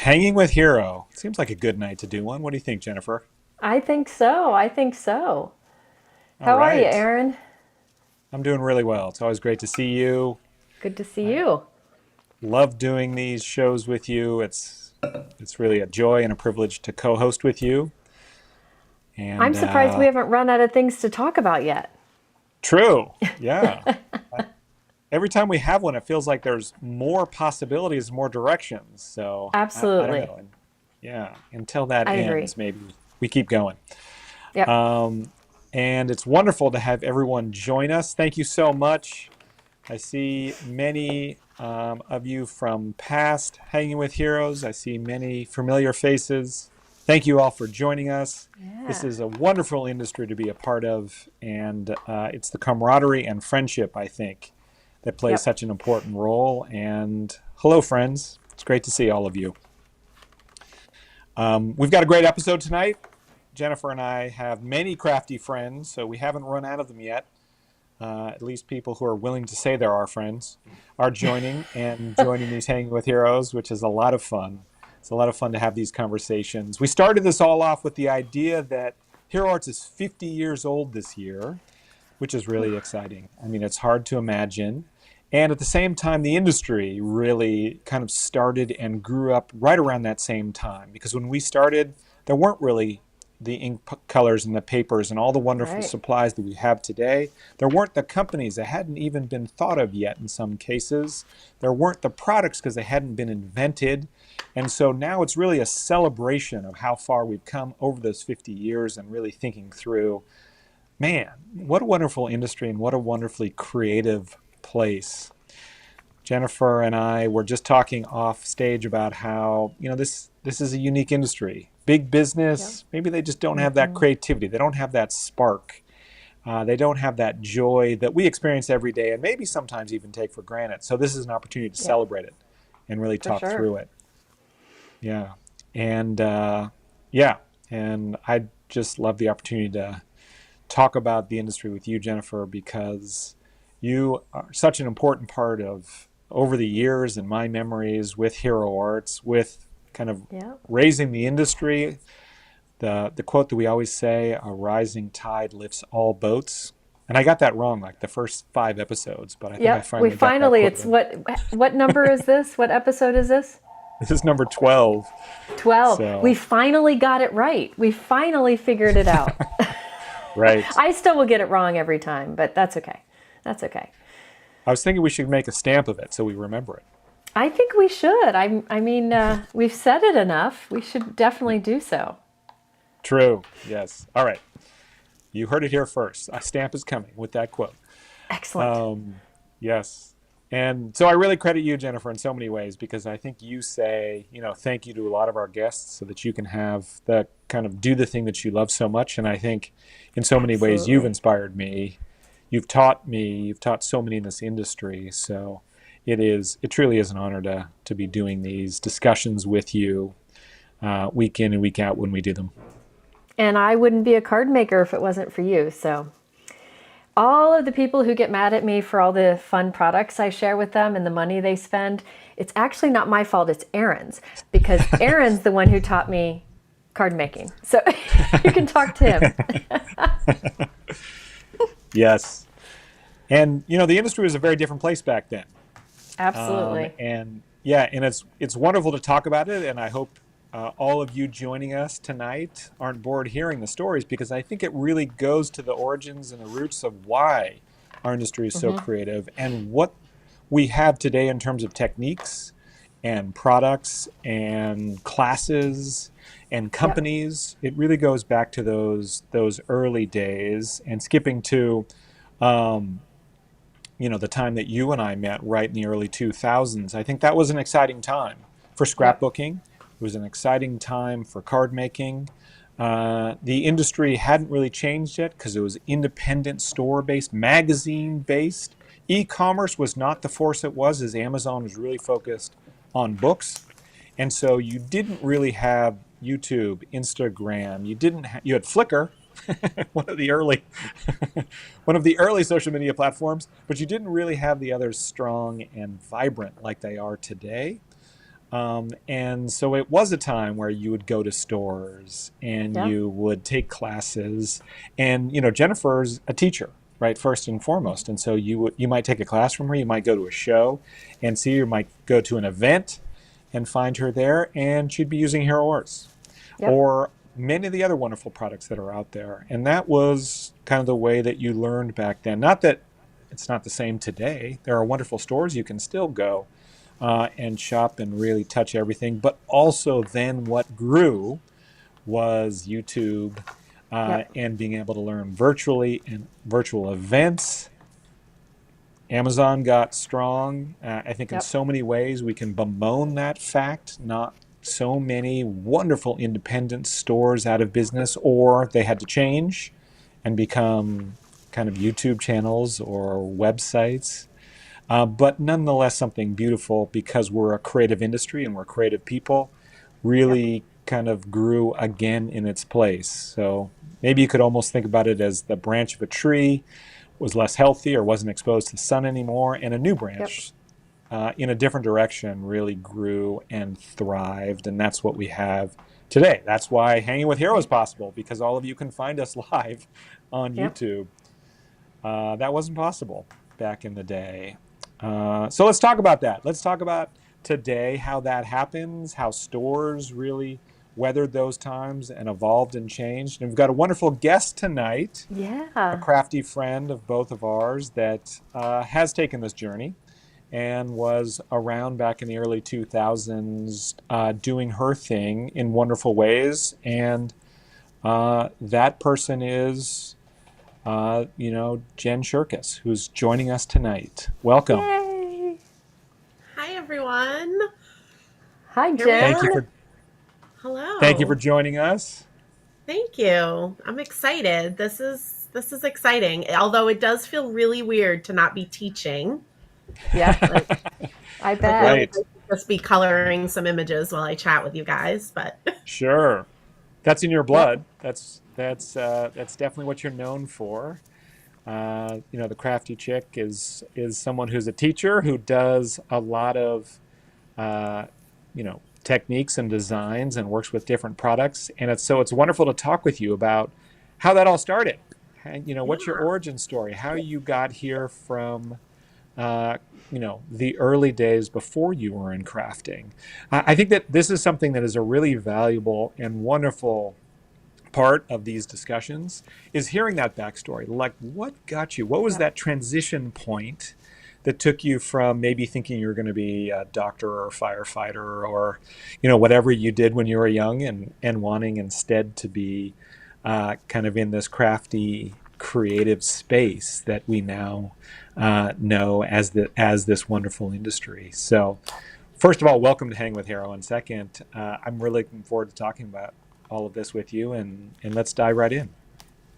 Hanging with Hero. Seems like a good night to do one. What do you think, Jennifer? I think so. I think so. All How are you, right. Aaron? I'm doing really well. It's always great to see you. Good to see I you. love doing these shows with you. It's really a joy and a privilege to co-host with you. I'm And surprised we haven't run out of things to talk about yet. true. Yeah. I- Every time we have one, it feels like there's more possibilities, more directions. So I don't Absolutely. know. And yeah, until that I agree. ends, maybe we keep going. Yep. Um, and it's wonderful to have everyone join us. Thank you so much. I see many of you from past Hanging with Heroes. I see many familiar faces. Thank you all for joining us. This Yeah. is a wonderful industry to be a part of, and it's the camaraderie and friendship, I think, that plays Yep. such an important role. And hello, friends. It's great to see all of you. We've got a great episode tonight. Jennifer and I have many crafty friends, so we haven't run out of them yet. At least people who are willing to say they're our friends are joining these Hanging with Heroes, which is a lot of fun. It's a lot of fun to have these conversations. We started this all off with the idea that Hero Arts is 50 years old this year, which is really exciting. I mean, it's hard to imagine. And at the same time, the industry really kind of started and grew up right around that same time. Because when we started, there weren't really the ink colors and the papers and all the wonderful Right. supplies that we have today. There weren't the companies that hadn't even been thought of yet in some cases. There weren't the products because they hadn't been invented. And so now it's really a celebration of how far we've come over those 50 years and really thinking through, man, what a wonderful industry and what a wonderfully creative place. Jennifer and I were just talking off stage about how, this is a unique industry. Big Yep. business, maybe they just don't have that creativity. They don't have that spark. They don't have that joy that we experience every day and maybe sometimes even take for granted. So this is an opportunity to Yep. celebrate it and really For talk sure. through it. Yeah. And yeah, and I just love the opportunity to talk about the industry with you, Jennifer, because you are such an important part of over the years and my memories with Hero Arts, with kind of Yep. raising the industry. The quote that we always say, "A rising tide lifts all boats." And I got that wrong like the first 5 episodes, but I think I Yep. We finally got that finally. quote It's in. what number is this? What episode is this? This is number 12. 12. We So, finally got it right. We finally figured it out. right. I still will get it wrong every time, but that's okay. That's okay. I was thinking we should make a stamp of it so we remember it. I think we should. I mean, we've said it enough. We should definitely do so. True. Yes. All right. You heard it here first. A stamp is coming with that quote. Excellent. Um, yes. And so I really credit you, Jennifer, in so many ways because I think you say, thank you to a lot of our guests so that you can have the kind of do the thing that you love so much. And I think in so many ways you've Absolutely. inspired me. You've taught me. You've taught so many in this industry. So it truly is an honor to be doing these discussions with you week in and week out when we do them. And I wouldn't be a card maker if it wasn't for you. So, all of the people who get mad at me for all the fun products I share with them and the money they spend, it's actually not my fault. It's Aaron's because Aaron's the one who taught me card making. So, you can talk to him. Yes. And the industry was a very different place back then. Absolutely. And yeah, and it's wonderful to talk about it. And I hope all of you joining us tonight aren't bored hearing the stories because I think it really goes to the origins and the roots of why our industry is so creative and what we have today in terms of techniques and products and classes and Yep. companies. It really goes back to those early days and skipping to um, the time that you and I met right in the early 2000s. I think that was an exciting time for Yep. scrapbooking. It was an exciting time for card making. The industry hadn't really changed yet because it was independent store based, magazine based. E commerce was not the force it was as Amazon was really focused on books. And so you didn't really have YouTube, Instagram. You had Flickr, one of the early one of the early social media platforms, but you didn't really have the others strong and vibrant like they are today. And so it was a time where you would go to stores and Yeah. you would take classes. And Jennifer's a teacher, right? First and foremost. And so you might take a class from her. You might go to a show and see her. You might go to an event and find her there, and she'd be using Hero Arts Yep. or many of the other wonderful products that are out there. And that was kind of the way that you learned back then. Not that it's not the same today. There are wonderful stores you can still go and shop and really touch everything. But also, then what grew was YouTube Yep. and being able to learn virtually and virtual events. Amazon got strong. I think in Yep. so many ways we can bemoan that fact. Not so many wonderful independent stores out of business, or they had to change and become kind of YouTube channels or websites. But nonetheless, something beautiful because we're a creative industry and we're creative people, Yep. really kind of grew again in its place. So maybe you could almost think about it as the branch of a tree was less healthy or wasn't exposed to the sun anymore, and a new Yep. branch in a different direction really grew and thrived. And that's what we have today. That's why Hanging with Heroes is possible, because all of you can find us live on Yep. YouTube. That wasn't possible back in the day. So let's talk about that. Let's talk about today, how that happens, how stores really weathered those times and evolved and changed. And we've got a wonderful guest tonight, a Yeah. crafty friend of both of ours that has taken this journey and was around back in the early 2000s doing her thing in wonderful ways. And that person is Jenn Shurkus, who's joining us tonight. Welcome. Yay. Hi, everyone. Hi, Here we Thank you Jen. are. for thank you for Hello. joining us. Thank you. I'm excited. This is exciting. Although it does feel really weird to not be teaching. Yeah, Like I like really bet. Right. nice to just be coloring some images while I chat with you guys, but Sure. That's in your Yep. blood. That's definitely what you're known for. The crafty chick is someone who's a teacher who does a lot of techniques and designs and works with different products. And it's wonderful to talk with you about how that all started. And yeah. what's your origin story? How you got here from uh, the early days before you were in crafting. I think that this is something that is a really valuable and wonderful part of these discussions is hearing that backstory. Like, what got you? What was Yep. that transition point that took you from maybe thinking you were going to be a doctor or a firefighter or, whatever you did when you were young, and wanting instead to be kind of in this crafty, creative space that we now know as this wonderful industry. So, first of all, welcome to Hang with Hero. And second, I'm really looking forward to talking about all of this with you, and let's dive right in.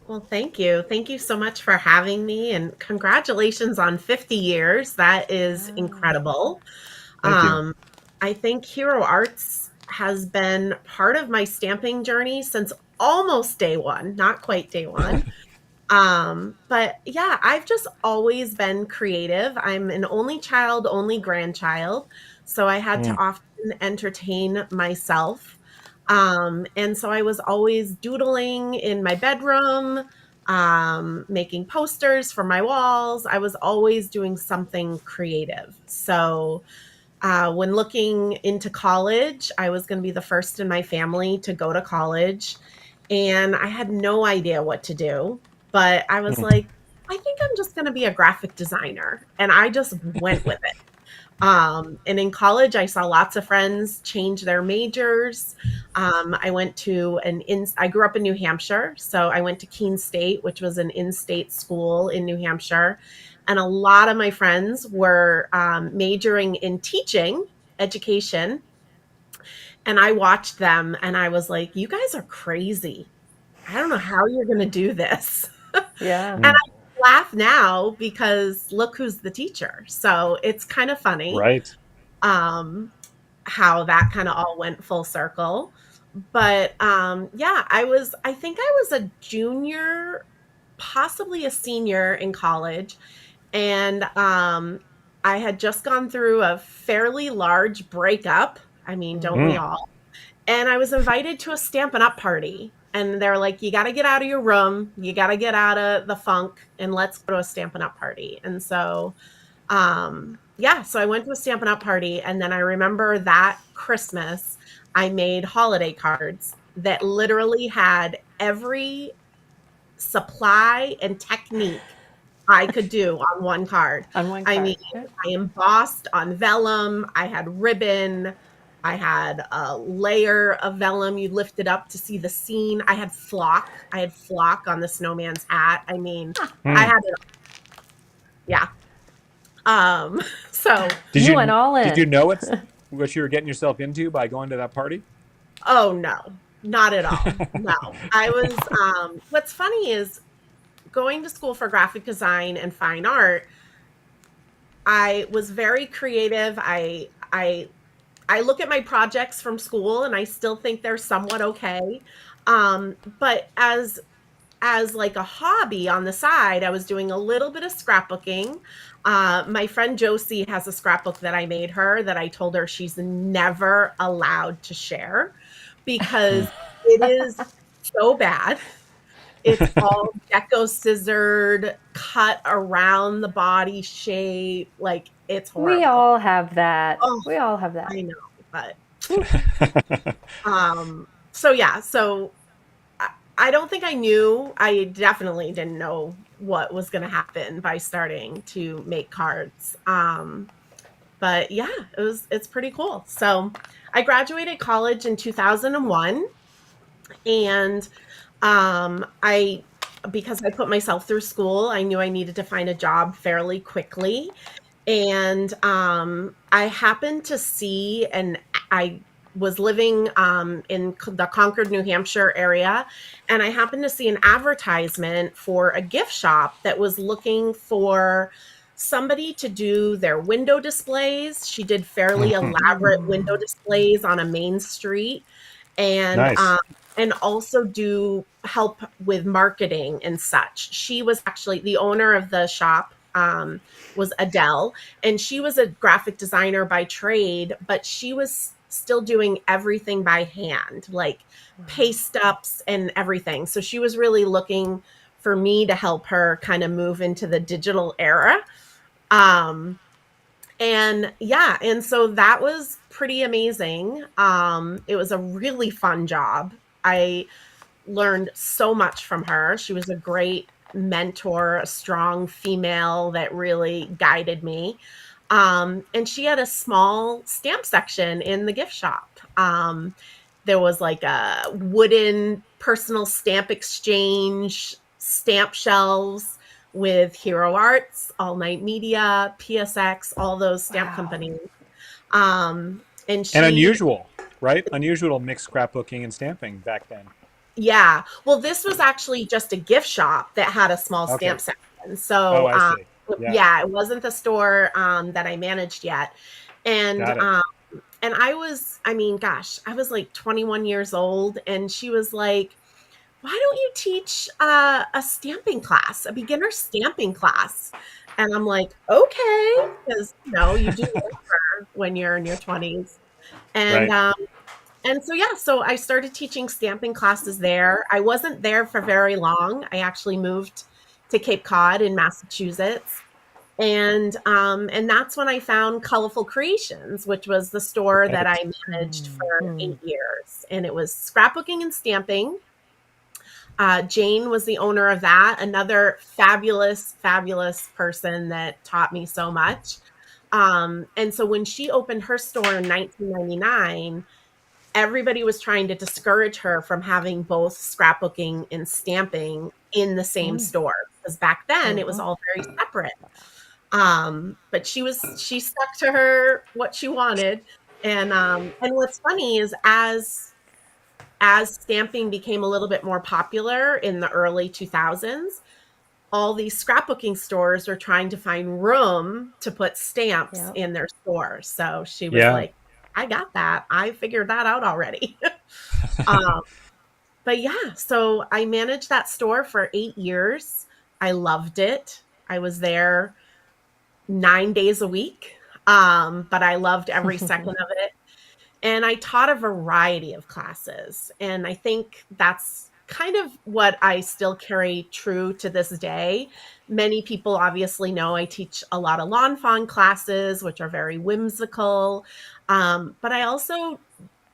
Well, thank you. Thank you so much for having me and congratulations on 50 years. That is Ah, incredible. Thank you. Um, I think Hero Arts has been part of my stamping journey since almost day one, not quite day one. But yeah, I've just always been creative. I'm an only child, only grandchild. So I had to Mm, often entertain myself. And so I was always doodling in my bedroom, making posters for my walls. I was always doing something creative. So when looking into college, I was going to be the first in my family to go to college. And I had no idea what to do. But I was mm. like, I think I'm just going to be a graphic designer. And I just went with it. And in college, I saw lots of friends change their majors. I went to I grew up in New Hampshire. So I went to Keene State, which was an in state school in New Hampshire. And a lot of my friends were majoring in teaching, education. And I watched them and I was like, you guys are crazy. I don't know how you're going to do this. yeah. And Mm. I laugh now because look who's the teacher. So it's kind of funny Right. um, how that kind of all went full circle. But yeah, I think I was a junior, possibly a senior in college. And I had just gone through a fairly large breakup I mean, don't we Mm. all? And I was invited to a Stampin' Up party. And they're like, you got to get out of your room. You got to get out of the funk and let's go to a Stampin' Up party. And so, yeah, so I went to a Stampin' Up party. And then I remember that Christmas, I made holiday cards that literally had every supply and technique I could do on one card. On one I mean, card. Yeah. I embossed on vellum, I had ribbon, I had a layer of vellum you lifted up to see the scene. I had flock. I had flock on the snowman's hat. I mean, I Mm. had it. Yeah. Um, so Did You went you all did you in. know what you were getting yourself into by going to that party? oh no, not at all. No. I was what's funny is going to school for graphic design and fine art, I was very creative. I look at my projects from school and I still think they're somewhat okay. But as like a hobby on the side, I was doing a little bit of scrapbooking. My friend Josie has a scrapbook that I made her that I told her she's never allowed to share Mm. because it is so bad. It's all deco scissored, cut around the body shape. Like it's We horrible. all have that. Oh, We all have that. I know, but whew. So yeah, so I don't think I knew. I definitely didn't know what was going to happen by starting to make cards. But yeah, it's pretty cool. So I graduated college in 2001 and I because I put myself through school, I knew I needed to find a job fairly quickly. And I happened to see, and I was living in the Concord, New Hampshire area, and I happened to see an advertisement for a gift shop that was looking for somebody to do their window displays. She did fairly Mhm. elaborate window displays on a main street, and Nice. and also do help with marketing and such. She was actually the owner of the shop. Was Adele, and she was a graphic designer by trade, but she was still doing everything by hand, like paste ups and everything. So she was really looking for me to help her kind of move into the digital era. Um, and yeah, and so that was pretty amazing. It was a really fun job. I learned so much from her. She was a great mentor, a strong female that really guided me. And she had a small stamp section in the gift shop. There was like a wooden personal stamp exchange, stamp shelves with Hero Arts, All Night Media, PSX, all those stamp Wow. companies. And And she unusual, right? Unusual mix scrapbooking and stamping back then. Yeah. Well, this was actually just a gift shop that had a small Okay. stamp section. Oh, So, I see. Yeah, yeah, it wasn't the store that I managed yet. And got it. I was, I mean, gosh, I was like 21 years old, and she was like, "Why don't you teach a stamping class, a beginner stamping class?" And I'm like, "Okay," because you do whatever when you're in your 20s. And Right. so yeah, so I started teaching stamping classes there. I wasn't there for very long. I actually moved to Cape Cod in Massachusetts. And that's when I found Colorful Creations, which was the store that I Right. managed for Mhm. 8 years. And it was scrapbooking and stamping. Jane was the owner of that, another fabulous, fabulous person that taught me so much. And so when she opened her store in 1999, everybody was trying to discourage her from having both scrapbooking and stamping in the same Mm. store because back then it was Uh-huh. all very separate. But she stuck to her what she wanted. And what's funny is as stamping became a little bit more popular in the early 2000s, all these scrapbooking stores were trying to find room to put stamps Yep. in their store. So she was Yeah. like, I got that. I figured that out already. um, but yeah, so I managed that store for 8 years. I loved it. I was there 9 days a week. But I loved every second of it. And I taught a variety of classes. And I think that's kind of what I still carry true to this day. Many people obviously know I teach a lot of lawn fawn classes, which are very whimsical. But I also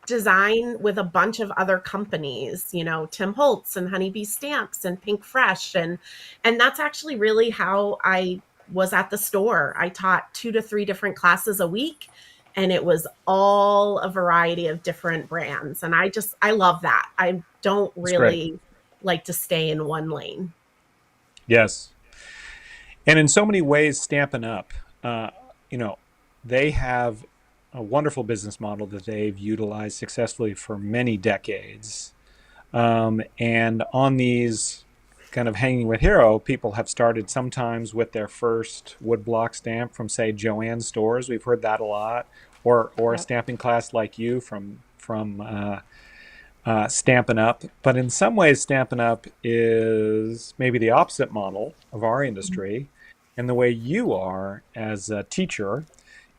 design with a bunch of other companies, Tim Holtz and Honeybee Stamps and Pink Fresh. And that's actually really how I was at the store. I taught 2 to 3 different classes a week, and it was all a variety of different brands. And I love that. I don't It's great. really like to stay in one lane. Yes. And in so many ways, Stampin' Up, uh, you know, they have a wonderful business model that they've utilized successfully for many decades. And on these kind of hanging with Hero, people have started sometimes with their first woodblock stamp from, say, Joann's stores. We've heard that a lot, or a Yep. stamping class like you from Stampin' Up. But in some ways, Stampin' Up is maybe the opposite model of our industry. And the way you are as a teacher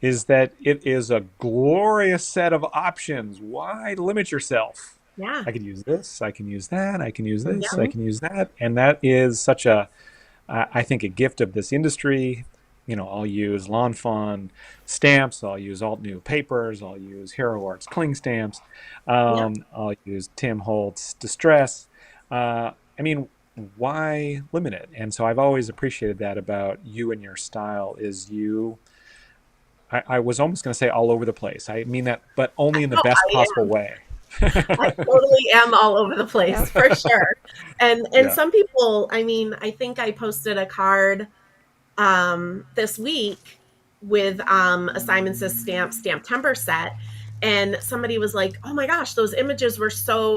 is that it is a glorious set of options. Why limit yourself? Yeah. I could use this, I can use that, I can use this, I Yeah. can use that. And that is such I think, a gift of this industry. I'll use Lawn Fawn stamps, I'll use Alt New papers, I'll use Hero Arts cling stamps, Yeah. I'll use Tim Holtz Distress. I mean, why limit it? And so I've always appreciated that about you and your style is I was almost going to say all over the place. I mean that, but only in the No, best I possible way. I totally am all over the place Yep. for sure. And Yeah. some people, I mean, I think I posted a card this week with a Simon Says Stamp Timber set. And somebody was like, oh my gosh, those images were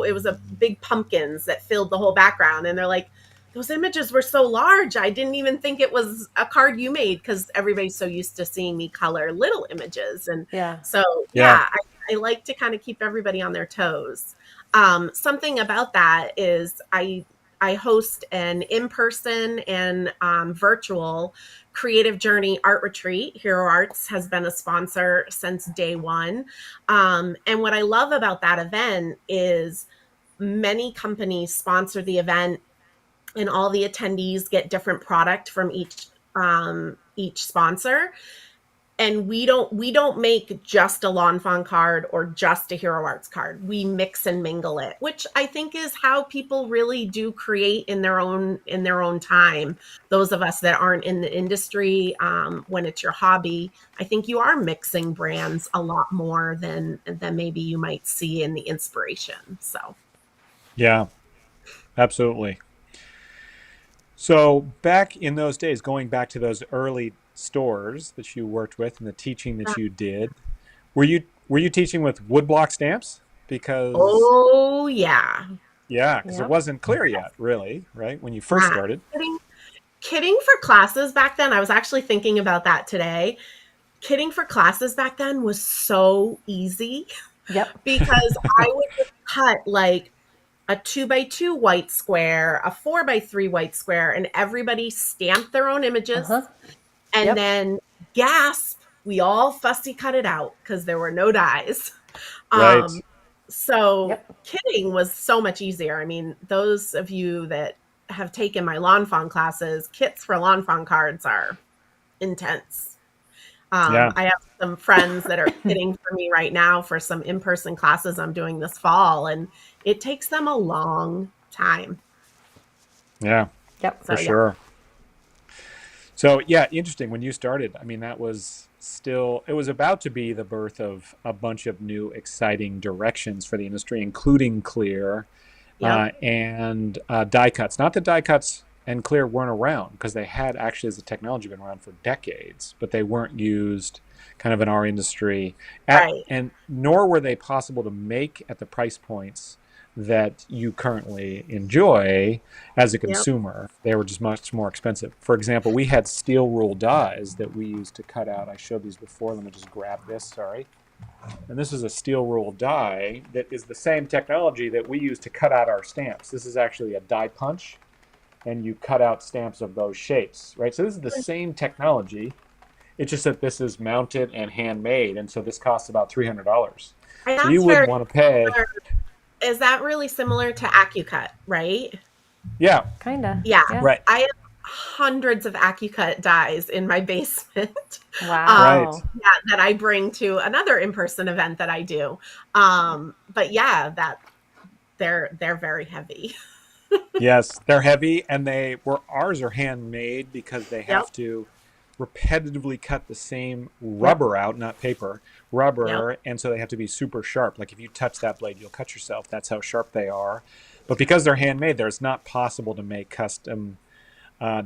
it was a big pumpkins that filled the whole background. And they're like, those images were so large. I didn't even think it was a card you made because everybody's so used to seeing me color little images. And Yeah. so, Yeah. yeah, I like to kind of keep everybody on their toes. Something about that is I host an in-person and virtual creative journey art retreat. Hero Arts has been a sponsor since day one. And what I love about that event is many companies sponsor the event, and all the attendees get different product from each sponsor. And we don't make just a Lawn Fawn card or just a Hero Arts card. We mix and mingle it, which I think is how people really do create in their own time. Those of us that aren't in the industry, when it's your hobby, I think you are mixing brands a lot more than maybe you might see in the inspiration. So Yeah, absolutely. So back in those days, going back to those early stores that you worked with and the teaching that you did, were you teaching with woodblock stamps? Because oh yeah. yeah, because it Yep. wasn't clear yet, really, right? When you first Yeah. started. Kidding for classes back then. I was actually thinking about that today. Kidding for classes back then was so easy Yep. because I would just cut like a 2x2 white square, a 4x3 white square, and everybody stamped their own images. Uh-huh. And Yep. then gasp, we all fussy cut it out because there were no dies. Right. Um, so Yep. kitting was so much easier. I mean, those of you that have taken my lawn fawn classes, kits for lawn fawn cards are intense. Yeah. I have some friends that are kitting for me right now for some in-person classes I'm doing this fall, and it takes them a long time. Yeah, Yep. So for yeah, sure. So yeah, interesting. When you started, I mean, that was still, it was about to be the birth of a bunch of new exciting directions for the industry, including clear yep, and die cuts. Not that die cuts and clear weren't around, because they had actually, as a technology, been around for decades, but they weren't used kind of in our industry right, and nor were they possible to make at the price points that you currently enjoy as a yep, consumer. They were just much more expensive. For example, we had steel rule dies that we used to cut out. I showed these before. Let me just grab this. Sorry. And this is a steel rule die that is the same technology that we use to cut out our stamps. This is actually a die punch, and you cut out stamps of those shapes, right? So this is the same technology. It's just that this is mounted and handmade, and so this costs about $300. And So you that's wouldn't very want to pay. similar. Is that really similar to AccuCut, right? Yeah, Kinda. Yeah. Yeah. right, I have hundreds of AccuCut dies in my basement. right. Yeah, that I bring to another in-person event that I do. But yeah, that they're very heavy. Yes, they're heavy, and ours are handmade because they Yep. have to repetitively cut the same Yep. rubber out, not paper, Yep. rubber, and so they have to be super sharp. Like if you touch that blade, you'll cut yourself. That's how sharp they are. But because they're handmade, there's not possible to make custom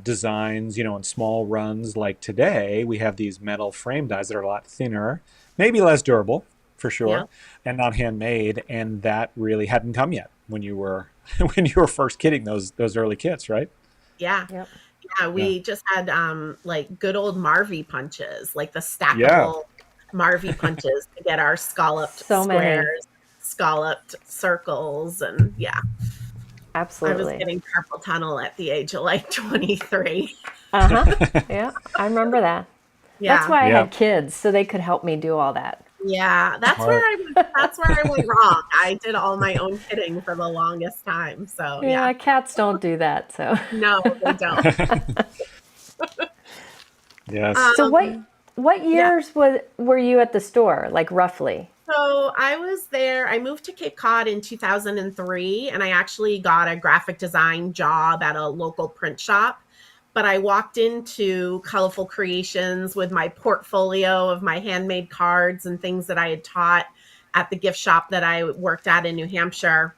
designs, in small runs. Like today, we have these metal frame dies that are a lot thinner, maybe less durable for sure, Yep. and not handmade. And that really hadn't come yet when you were when you were first kitting those early kits, right? Yeah. Yep. Yeah, Yeah, we just had like good old Marvy punches, like the yeah, stackable Marvy punches to get our scalloped So many. squares, scalloped circles, and yeah, I was Absolutely. getting carpal tunnel at the age of like 23. Uh-huh. Yeah. I remember that. That's Yeah. why I yeah. had kids, so they could help me do all that. Yeah, Smart. that's where I went wrong. I did all my own kitting for the longest time. So, yeah. Yeah, cats don't do that, so. No, they don't. Yes. So Um, what yeah. years were you at the store, like roughly? So I was there. I moved to Cape Cod in 2003, and I actually got a graphic design job at a local print shop. But I walked into Colorful Creations with my portfolio of my handmade cards and things that I had taught at the gift shop that I worked at in New Hampshire.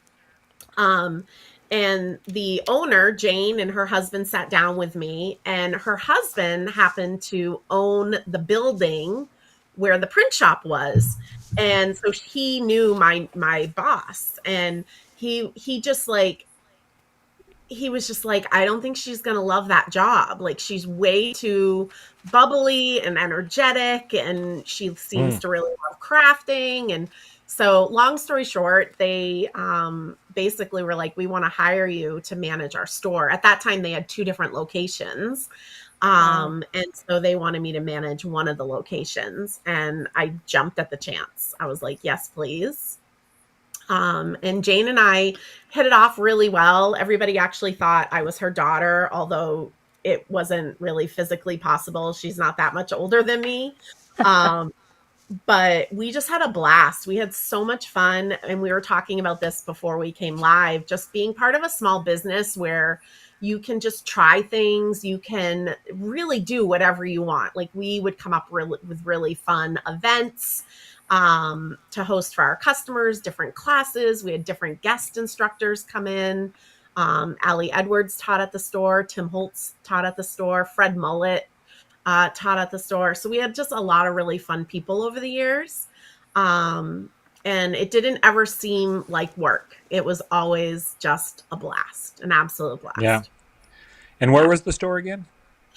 Um, and the owner, Jane, and her husband sat down with me, and her husband happened to own the building where the print shop was. And so he knew my boss, and he just like he was just like, I don't think she's going to love that job. Like, she's way too bubbly and energetic, and she seems Mm. to really love crafting. And so, long story short, they basically were like, we want to hire you to manage our store. At that time, they had two different locations. Wow. And so they wanted me to manage one of the locations. And I jumped at the chance. I was like, yes, please. And Jane and I hit it off really well. Everybody actually thought I was her daughter, although it wasn't really physically possible. She's not that much older than me. Um, but we just had a blast. We had so much fun. And we were talking about this before we came live, just being part of a small business where you can just try things. You can really do whatever you want. Like, we would come up with really fun events to host for our customers, different classes. We had different guest instructors come in. Allie Edwards taught at the store. Tim Holtz taught at the store. Fred Mullet taught at the store. So we had just a lot of really fun people over the years. Um, and it didn't ever seem like work. It was always just a blast, an absolute Yeah. blast. And where Yeah. was the store again?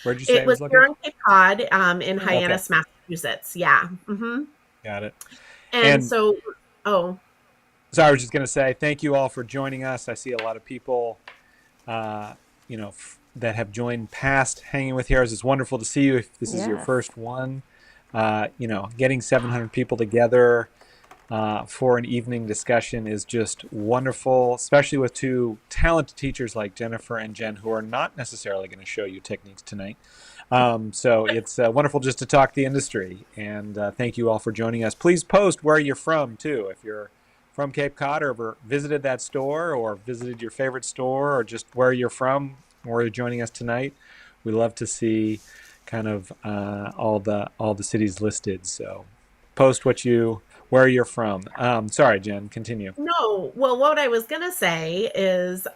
Where did you say It it was was here located? in Cape Cod, in Yeah. Okay, Hyannis, Massachusetts. Yeah. got it. And And so, oh, so I was just going to say thank you all for joining us. I see a lot of people, uh, that have joined past Hanging with Heroes. It's wonderful to see you. If this is your Yes. first one, getting 700 people together for an evening discussion is just wonderful, especially with two talented teachers like Jennifer and Jen, who are not necessarily going to show you techniques tonight. So it's wonderful just to talk the industry. And thank you all for joining us. Please post where you're from, too. If you're from Cape Cod or ever visited that store or visited your favorite store or just where you're from, or you're joining us tonight, we love to see kind of all the cities listed. So post where you're from. Sorry, Jen, continue. no. Well, what I was going to say is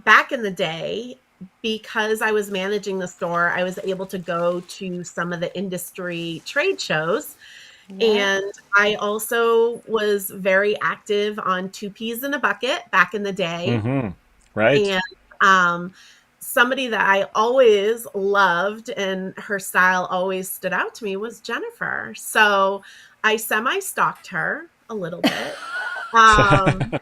back in the day, because I was managing the store, I was able to go to some of the industry trade shows. Yeah. And I also was very active on Two Peas in a Bucket back in the day. Mm-hmm. Right. And um, somebody that I always loved and her style always stood out to me was Jennifer. So I semi stalked her a little bit. Um,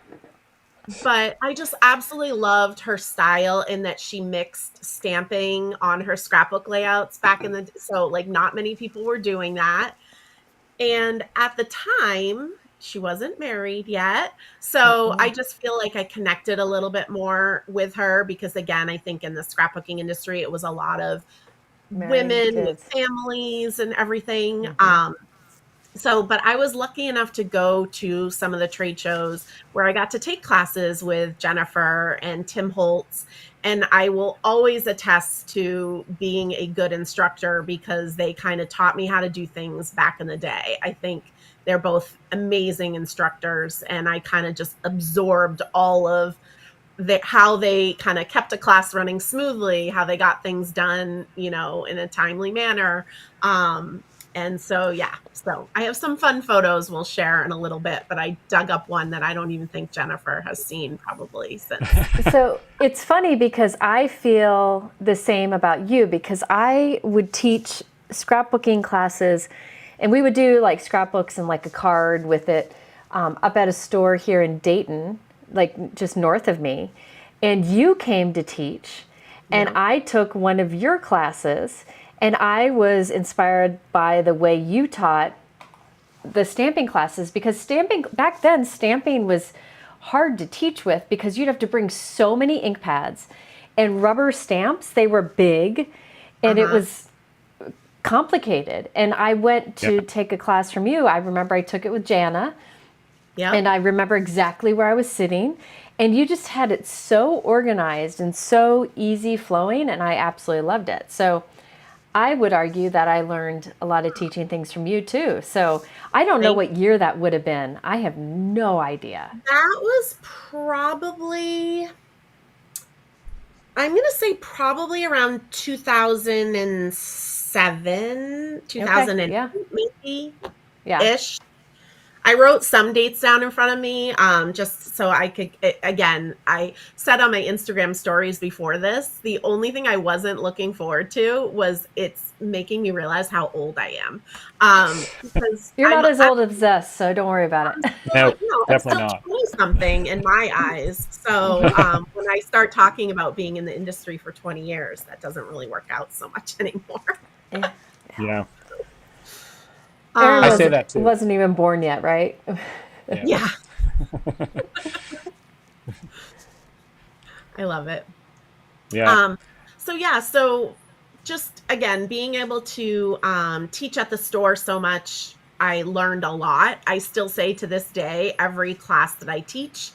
but I just absolutely loved her style in that she mixed stamping on her scrapbook layouts back so like not many people were doing that. And at the time, She wasn't married yet. So I just feel like I connected a little bit more with her because, again, I think in the scrapbooking industry, it was a lot of Married women with kids. families and everything. Hmm. So, but I was lucky enough to go to some of the trade shows where I got to take classes with Jennifer and Tim Holtz. And I will always attest to being a good instructor because they kind of taught me how to do things back in the day. I think they're both amazing instructors. And I kind of just absorbed all of how they kind of kept a class running smoothly, how they got things done, in a timely manner. And so, yeah, so I have some fun photos we'll share in a little bit, but I dug up one that I don't even think Jennifer has seen probably since. So it's funny because I feel the same about you because I would teach scrapbooking classes and we would do like scrapbooks and like a card with it up at a store here in Dayton, like just north of me. And you came to teach and Yeah. I took one of your classes and I was inspired by the way you taught the stamping classes because stamping back then stamping was hard to teach with because you'd have to bring so many ink pads and rubber stamps. They were big and it Uh-huh. was complicated. And I went Yep. to take a class from you. I remember I took it with Jana Yep. and I remember exactly where I was sitting. And you just had it so organized and so easy flowing, and I absolutely loved it. So I would argue that I learned a lot of teaching things from you too. So I don't know Thank what year that would have been. I have no idea. That was probably, I'm going to say probably around 2007, Okay. 2008 Yeah. maybe Yeah. ish. I wrote some dates down in front of me, just so I could, again, I said on my Instagram stories before this, the only thing I wasn't looking forward to was it's making me realize how old I am. Because You're I'm not as old as us, so don't worry about it. No, still, I'm definitely still not. 20 something in my eyes. So when I start talking about being in the industry for 20 years, that doesn't really work out so much anymore. Yeah. Yeah, Aaron I say Um, that too. wasn't even born yet, right? Yeah, yeah, I love it. yeah. Um, so yeah, so just again, being able to teach at the store so much, I learned a lot. I still say to this day, every class that I teach,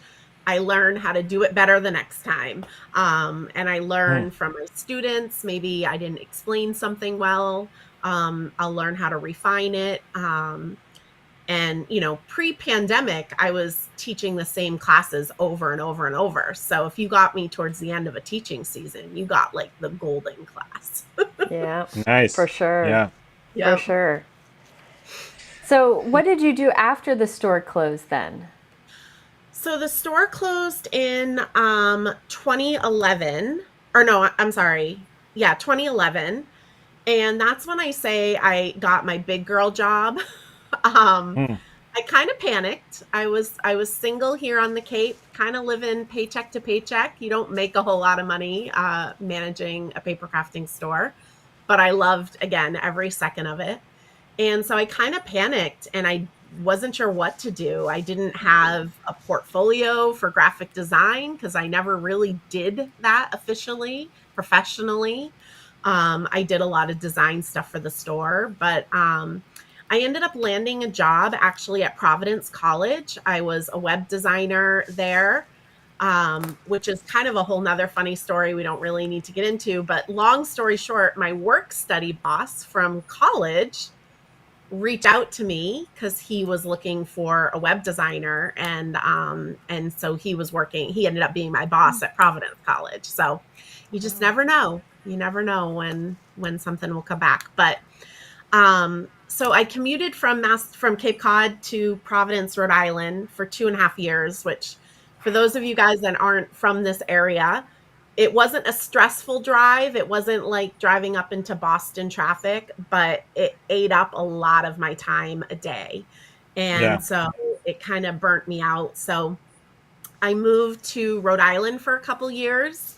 I learn how to do it better the next time. And I Hmm. learn from my students. Maybe I didn't explain something well. I'll learn how to refine it. And, pre-pandemic, I was teaching the same classes over and over and over. So if you got me towards the end of a teaching season, you got like the golden class. Yeah, for Nice. sure. Yeah. For Yeah. sure. So, what did you do after the store closed then? So the store closed in 2011, or no, I'm sorry. Yeah, 2011. And that's when I say I got my big girl job. um Hmm. I kind of panicked. I was single here on the Cape, kind of living paycheck to paycheck. You don't make a whole lot of money managing a paper crafting store, but I loved again every second of it. And so I kind of panicked and I wasn't sure what to do. I didn't have a portfolio for graphic design because I never really did that officially, professionally. I did a lot of design stuff for the store, but I ended up landing a job actually at Providence College. I was a web designer there, which is kind of a whole nother funny story we don't really need to get into. But long story short, my work study boss from college reach out to me because he was looking for a web designer and so he ended up being my boss at Providence College. So you just never know. You never know when something will come back. But so I commuted from Cape Cod to Providence, Rhode Island for 2.5 years, which for those of you guys that aren't from this area, it wasn't a stressful drive. It wasn't like driving up into Boston traffic, but it ate up a lot of my time a day. Yeah. And so it kind of burnt me out. So I moved to Rhode Island for a couple years.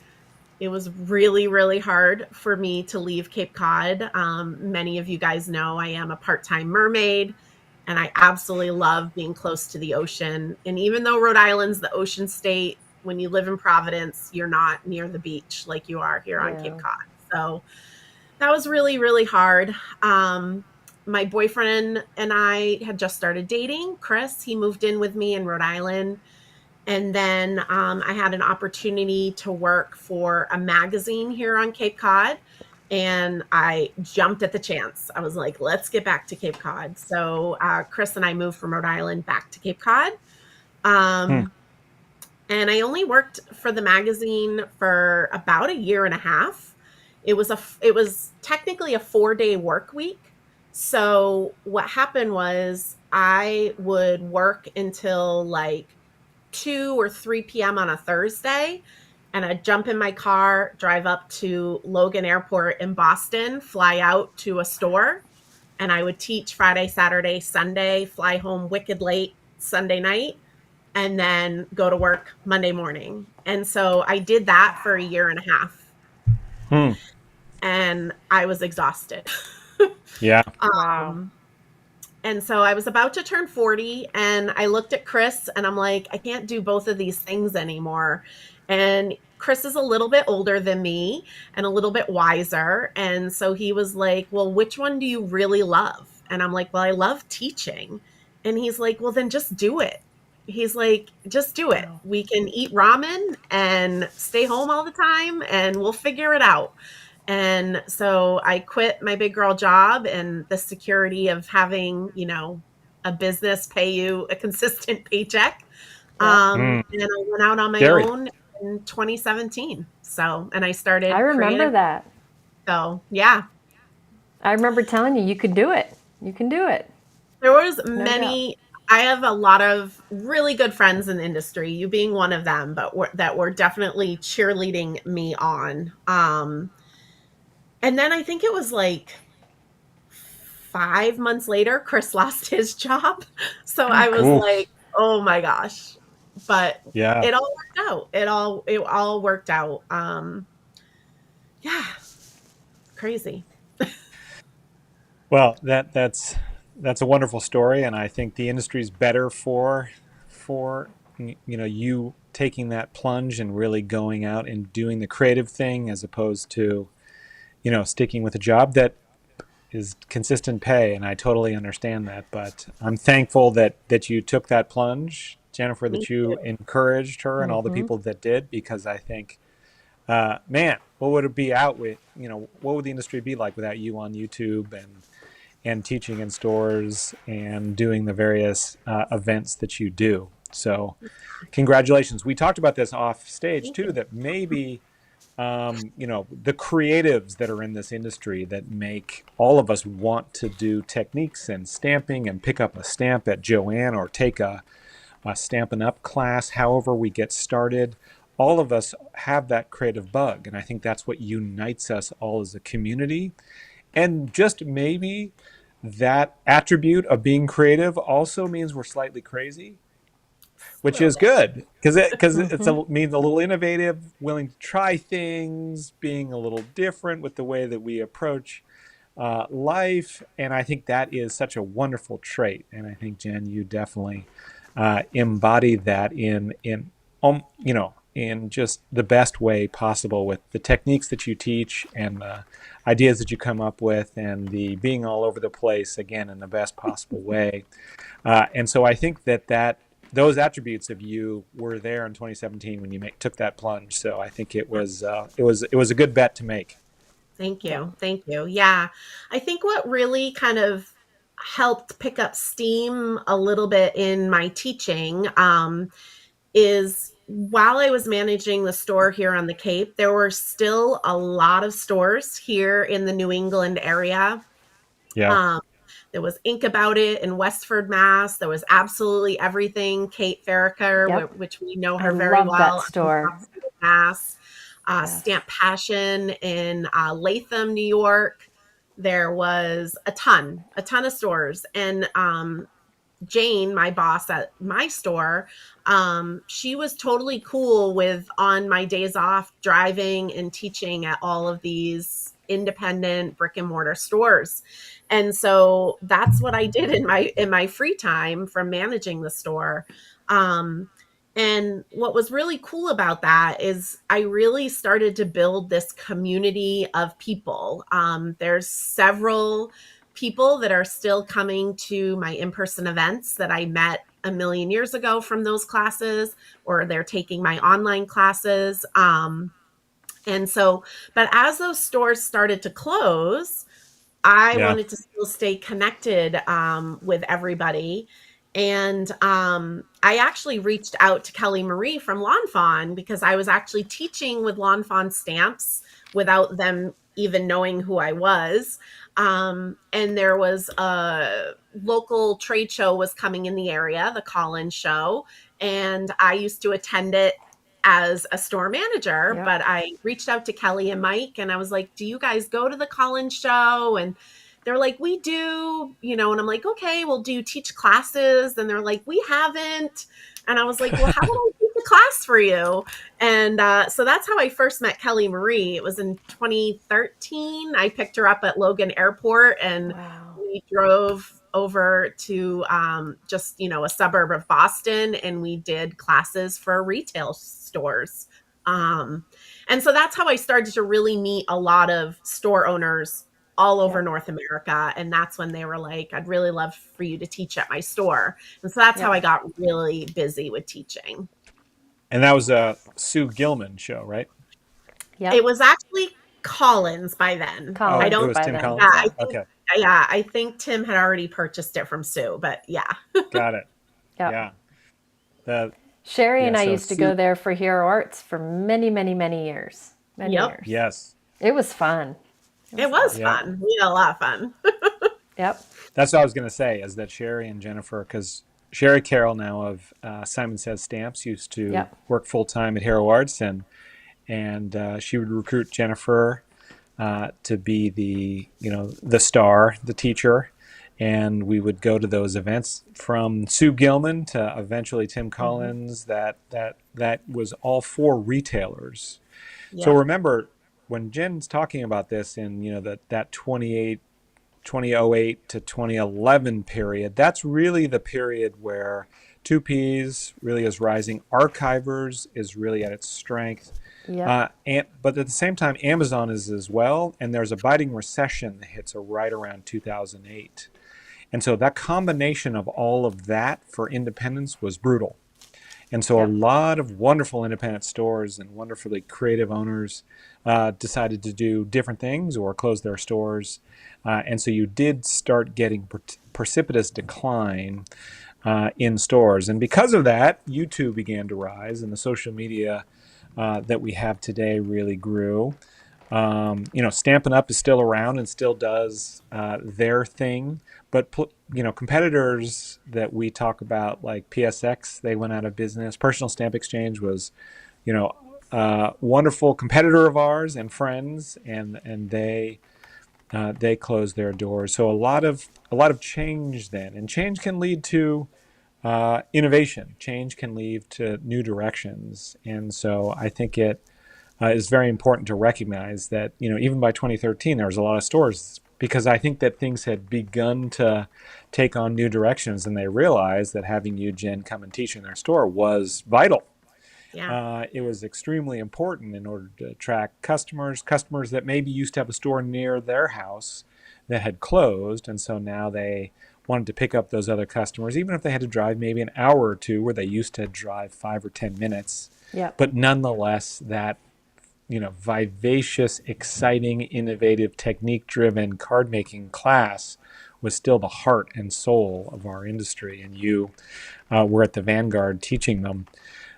It was really, really hard for me to leave Cape Cod. Many of you guys know I am a part time mermaid. And I absolutely love being close to the ocean. And even though Rhode Island's the ocean state, when you live in Providence, you're not near the beach like you are here on Cape Yeah. Cod. So that was really, really hard. My boyfriend and I had just started dating. Chris, he moved in with me in Rhode Island. And then I had an opportunity to work for a magazine here on Cape Cod. And I jumped at the chance. I was like, let's get back to Cape Cod. So Chris and I moved from Rhode Island back to Cape Cod. Hmm. Um, and I only worked for the magazine for about a year and a half. It was technically a 4-day work week. So what happened was I would work until like 2 or 3 p.m. on a Thursday, and I'd jump in my car, drive up to Logan Airport in Boston, fly out to a store, and I would teach Friday, Saturday, Sunday, fly home wicked late Sunday night, and then go to work Monday morning. And so I did that for a year and a half, Hmm. and I was exhausted. Yeah. Wow. um, and so I was about to turn 40, and I looked at Chris and I'm like, I can't do both of these things anymore. And Chris is a little bit older than me and a little bit wiser. And so he was like, well, which one do you really love? And I'm like, well, I love teaching. And he's like, well, then just do it. He's like, just do it. Wow. We can eat ramen and stay home all the time and we'll figure it out. And so I quit my big girl job and the security of having, a business pay you a consistent paycheck. Yep. Hmm. And I went out on my Scary. own in 2017. So, and I I started remember creative. that. So, yeah, I remember telling you could do it. You can do it. there was No doubt. many. I have a lot of really good friends in the industry, you being one of them, but that were definitely cheerleading me on. And then I think it was like 5 months later, Chris lost his job. So Oh I was gosh. Oof. like, oh my gosh. But Yeah. it all worked out. It all worked out. Yeah, crazy. Well, that's a wonderful story, and I think the industry's better for you taking that plunge and really going out and doing the creative thing as opposed to sticking with a job that is consistent pay. And I totally understand that, but I'm thankful that you took that plunge, Jennifer, Me that you too. encouraged her and all the Mm-hmm. people that did, because I think man, what would it be out with? What would the industry be like without you on YouTube and teaching in stores and doing the various events that you do? So, congratulations. We talked about this off stage Thank too. you. That maybe the creatives that are in this industry that make all of us want to do techniques and stamping and pick up a stamp at Joanne or take a Stampin' Up class, however we get started. All of us have that creative bug, and I think that's what unites us all as a community. And just maybe that attribute of being creative also means we're slightly crazy, Just a which little is bit. good because Mm-hmm. means a little innovative, willing to try things, being a little different with the way that we approach life. And I think that is such a wonderful trait. And I think, Jen, you definitely embody that in just the best way possible with the techniques that you teach and the ideas that you come up with and the being all over the place again in the best possible way. And so I think that those attributes of you were there in 2017 when you took that plunge. So I think it was a good bet to make. Thank Yep. you. Thank you. Yeah. I think what really kind of helped pick up steam a little bit in my teaching is while I was managing the store here on the Cape, there were still a lot of stores here in the New England area. Yeah. Um, there was Ink About It in Westford, Mass. There was absolutely everything Kate Farraker, Yep. which we know I her very love that well in store. Westford, Mass. Yes. Stamp Passion in Latham, New York. There was a ton of stores. And Jane, my boss at my store, she was totally cool with on my days off driving and teaching at all of these independent brick and mortar stores. And so that's what I did in my free time from managing the store. Um, and what was really cool about that is I really started to build this community of people. There's several people that are still coming to my in-person events that I met a million years ago from those classes, or they're taking my online classes. And so, but as those stores started to close, I Yeah. wanted to still stay connected with everybody. And I actually reached out to Kelly Marie from Lawn Fawn because I was actually teaching with Lawn Fawn stamps without them even knowing who I was. And there was a local trade show was coming in the area, the Collins show, and I used to attend it as a store manager, Yep. but I reached out to Kelly and Mike and I was like, do you guys go to the Collins show? And they're like, we do, and I'm like, okay, well, do you teach classes? And they're like, we haven't. And I was like, well, how about I teach a class for you? And so that's how I first met Kelly Marie. It was in 2013. I picked her up at Logan Airport and Wow. we drove over to just a suburb of Boston, and we did classes for retail stores. um, and so that's how I started to really meet a lot of store owners all over Yep. North America, and that's when they were like, I'd really love for you to teach at my store. And so that's how Yep. I got really busy with teaching. And that was a Sue Gilman show, right? It Yep. was actually Collins by then. I Oh, it Collins don't was by Tim then. yeah, Collins? I Yeah. think Okay. yeah, I think Tim had already purchased it from Sue, but yeah. Got it. Yep. Yeah. The Sherry yeah, and I so used to go Sue, there for Hero Arts for many, many, many years. Many Yep. years. yes. It was fun. It It was was fun. Yeah. fun. We had a lot of fun. Yep. That's what I was going to say is that Sherry and Jennifer, because Sherry Carroll now of Simon Says Stamps used to Yep. work full time at Hero Arts, and she would recruit Jennifer to be the star, the teacher, and we would go to those events from Sue Gilman to eventually Tim Mm-hmm. Collins. That was all for retailers. So Yep. remember when Jen's talking about this in that 2008 to 2011 period, that's really the period where 2Ps really is rising. Archivers is really at its strength. Yep. But at the same time, Amazon is as well. And there's a biting recession that hits right around 2008. And so that combination of all of that for independence was brutal. And so a Yep. lot of wonderful independent stores and wonderfully creative owners decided to do different things or close their stores. And so you did start getting precipitous decline in stores. And because of that, YouTube began to rise and the social media that we have today really grew. Stampin' Up is still around and still does their thing, but competitors that we talk about like PSX, they went out of business. Personal Stamp Exchange was, wonderful competitor of ours and friends, and they closed their doors. So a lot of change then, and change can lead to innovation. Change can lead to new directions, and so I think it is very important to recognize that even by 2013 there was a lot of stores because I think that things had begun to take on new directions and they realized that having you, Jen, come and teach in their store was vital. Yeah. It was extremely important in order to attract customers that maybe used to have a store near their house that had closed, and so now they wanted to pick up those other customers, even if they had to drive maybe an hour or two where they used to drive 5 or 10 minutes. Yep. But nonetheless, that vivacious, exciting, innovative, technique-driven card making class was still the heart and soul of our industry, and you were at the vanguard teaching them.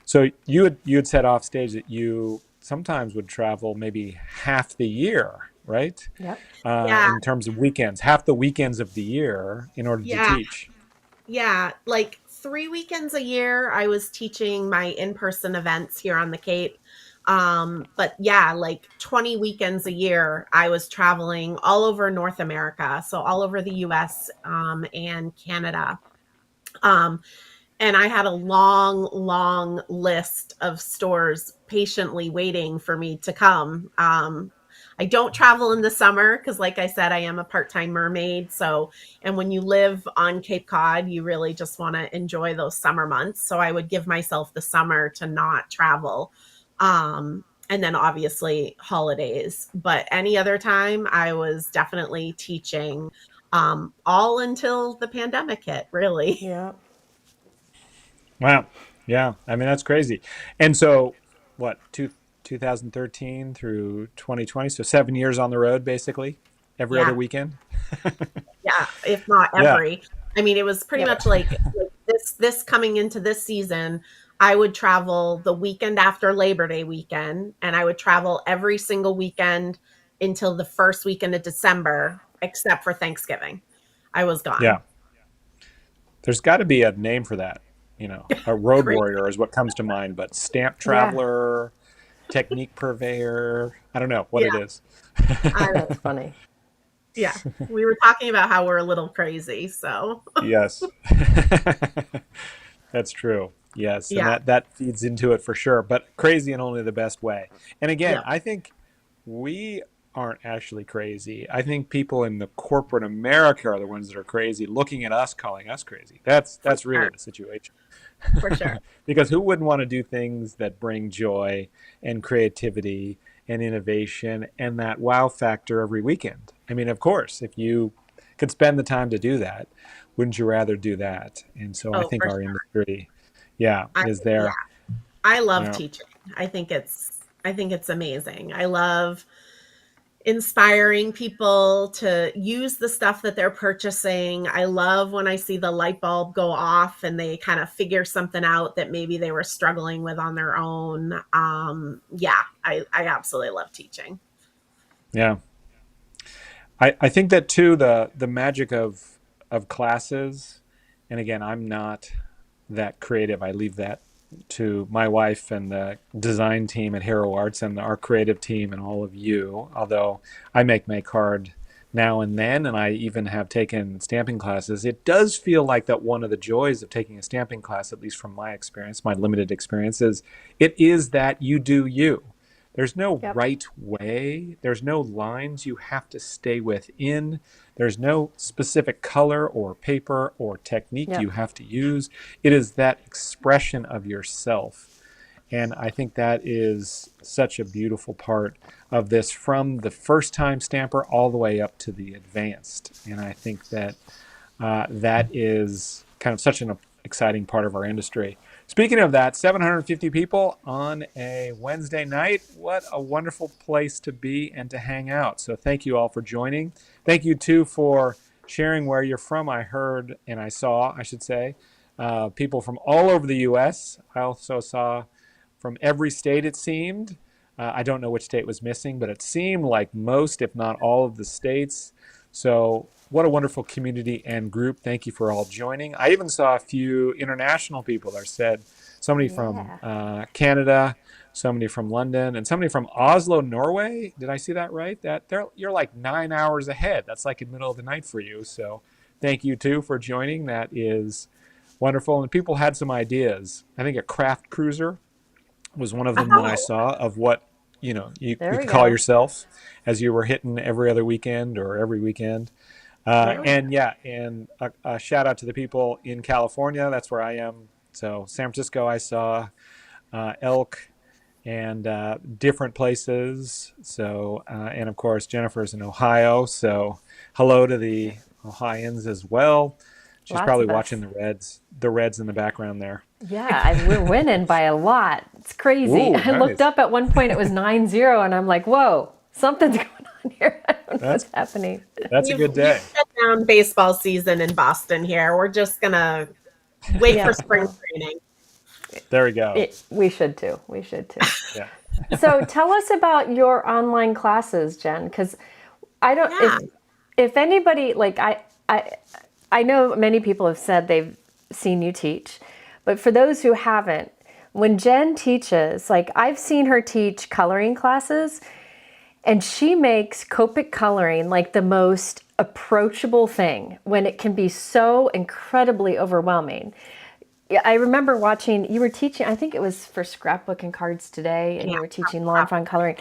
So you had said off stage that you sometimes would travel maybe half the year, right? Yep. Yeah. In terms of weekends, half the weekends of the year in order to Yeah. teach. Yeah. Like 3 weekends a year, I was teaching my in-person events here on the Cape. But yeah, like 20 weekends a year, I was traveling all over North America. So all over the US, and Canada. Um, and I had a long, long list of stores patiently waiting for me to come. I don't travel in the summer because, like I said, I am a part-time mermaid. So, and when you live on Cape Cod, you really just want to enjoy those summer months. So I would give myself the summer to not travel. And then obviously holidays, but any other time I was definitely teaching, all until the pandemic hit, really. Yeah. Wow. Yeah. I mean, that's crazy. And so, what, 2013 through 2020? So 7 years on the road, basically, every other Yeah. weekend. Yeah, if not Yeah. every. I mean, it was pretty Yep. much like this coming into this season, I would travel the weekend after Labor Day weekend, and I would travel every single weekend until the first weekend of December, except for Thanksgiving. I was gone. Yeah. There's got to be a name for that. A road Crazy. warrior is what comes to mind, but stamp Yeah. traveler, technique purveyor, I don't know what Yeah, it is. I, That's funny. yeah. We were talking about how we're a little crazy, so Yes. That's true. Yes, and yeah, that feeds into it for sure, but crazy in only the best way. And again, yeah, I think we aren't actually crazy. I think people in the corporate America are the ones that are crazy, looking at us, calling us crazy. That's for that's really sure, the situation. for sure. Because who wouldn't want to do things that bring joy and creativity and innovation and that wow factor every weekend? I mean, of course, if you could spend the time to do that, wouldn't you rather do that? And so I Oh, think for our sure. industry, yeah, I is Yeah, there. I love Yeah. teaching. I think it's amazing. I love inspiring people to use the stuff that they're purchasing. I love when I see the light bulb go off and they kind of figure something out that maybe they were struggling with on their own. Yeah, I absolutely love teaching. Yeah. I think that too, the magic of classes, and again, I'm not that creative. I leave that to my wife and the design team at Hero Arts and our creative team and all of you. Although I make hard now and then, and I even have taken stamping classes. It does feel like that one of the joys of taking a stamping class, at least from my experience, my limited experience, is it is that you do you. There's no Yep. right way. There's no lines you have to stay within. There's no specific color or paper or technique Yep. you have to use. It is that expression of yourself. And I think that is such a beautiful part of this from the first time stamper all the way up to the advanced. And I think that that is kind of such an exciting part of our industry. Speaking of that, 750 people on a Wednesday night. What a wonderful place to be and to hang out. So thank you all for joining. Thank you too for sharing where you're from. I heard and I saw, I should say, people from all over the U.S. I also saw from every state, it seemed. I don't know which state was missing, but it seemed like most, if not all, of the states. So, what a wonderful community and group. Thank you for all joining. I even saw a few international people. There said somebody from Yeah. Canada, somebody from London, and somebody from Oslo, Norway. Did I see that right? You're like 9 hours ahead. That's like in the middle of the night for you. So, thank you too for joining. That is wonderful. And people had some ideas. I think a craft cruiser was one of them that I Oh, saw of what you There we could call go. yourself as you were hitting every other weekend or every weekend. there we go. And yeah, and a shout out to the people in California. That's where I am. So San Francisco, I saw elk and different places. So and of course Jennifer's in Ohio. So hello to the Ohioans as well. She's Lots probably of us. watching the Reds in the background there. Yeah, we're winning by a lot. It's crazy. Ooh, I looked nice. up at one point, it was 9-0, and I'm like, whoa, something's going on here. I don't know That's what's happening. that's a good We've day. shut down baseball season in Boston here. We're just gonna wait for Yeah, spring well, training. There we go. we should too. We should too. Yeah. So tell us about your online classes, Jen, because I don't Yeah. if anybody like I know many people have said they've seen you teach, but for those who haven't, when Jen teaches, like I've seen her teach coloring classes, and she makes Copic coloring like the most approachable thing when it can be so incredibly overwhelming. Yeah, I remember watching, you were teaching, I think it was for scrapbook and cards today, and Yeah. you were teaching lawn fawn coloring.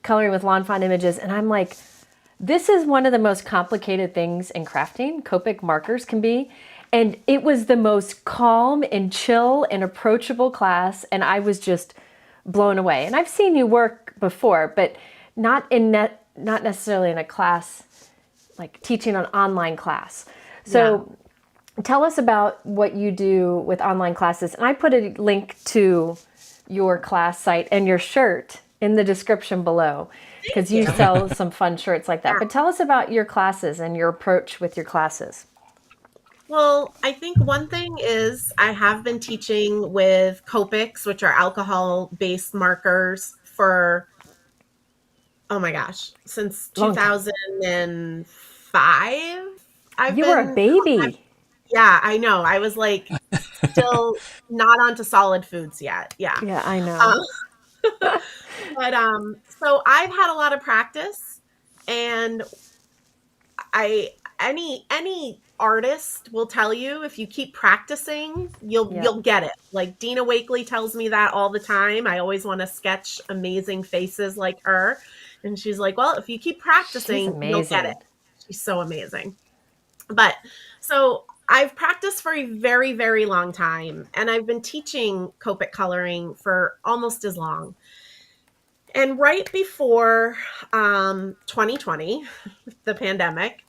coloring with lawn fawn images, and I'm like, this is one of the most complicated things in crafting. Copic markers can be. And it was the most calm and chill and approachable class. And I was just blown away. And I've seen you work before, but not necessarily in a class, like teaching an online class. So tell us about what you do with online classes. And I put a link to your class site and your shirt in the description below, because you sell some fun shirts like that. But tell us about your classes and your approach with your classes. Well, I think one thing is I have been teaching with Copics, which are alcohol-based markers, for, oh my gosh, since 2005. You were a baby. Yeah, I know. I was like still not onto solid foods yet. Yeah. Yeah, I know. But so I've had a lot of practice, and any artist will tell you, if you keep practicing, you'll get it. Like Dina Wakley tells me that all the time. I always want to sketch amazing faces like her. And she's like, well, if you keep practicing, you'll get it. She's so amazing. But so I've practiced for a very, very long time, and I've been teaching Copic coloring for almost as long. And right before 2020, the pandemic,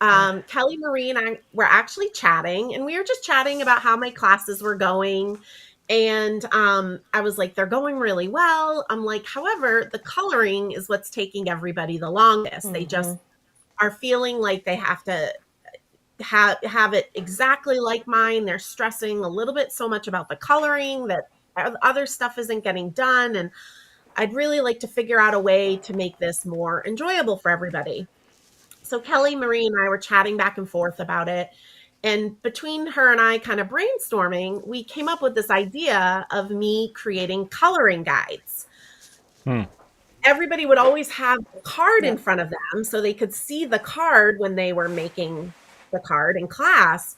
Kelly Marie and I were actually chatting, and we were just chatting about how my classes were going. And I was like, they're going really well. I'm like, however, the coloring is what's taking everybody the longest. Mm-hmm. They just are feeling like they have to have it exactly like mine. They're stressing a little bit so much about the coloring that other stuff isn't getting done. And I'd really like to figure out a way to make this more enjoyable for everybody. So Kelly Marie and I were chatting back and forth about it. And between her and I kind of brainstorming, we came up with this idea of me creating coloring guides. Everybody would always have a card in front of them so they could see the card when they were making the card in class,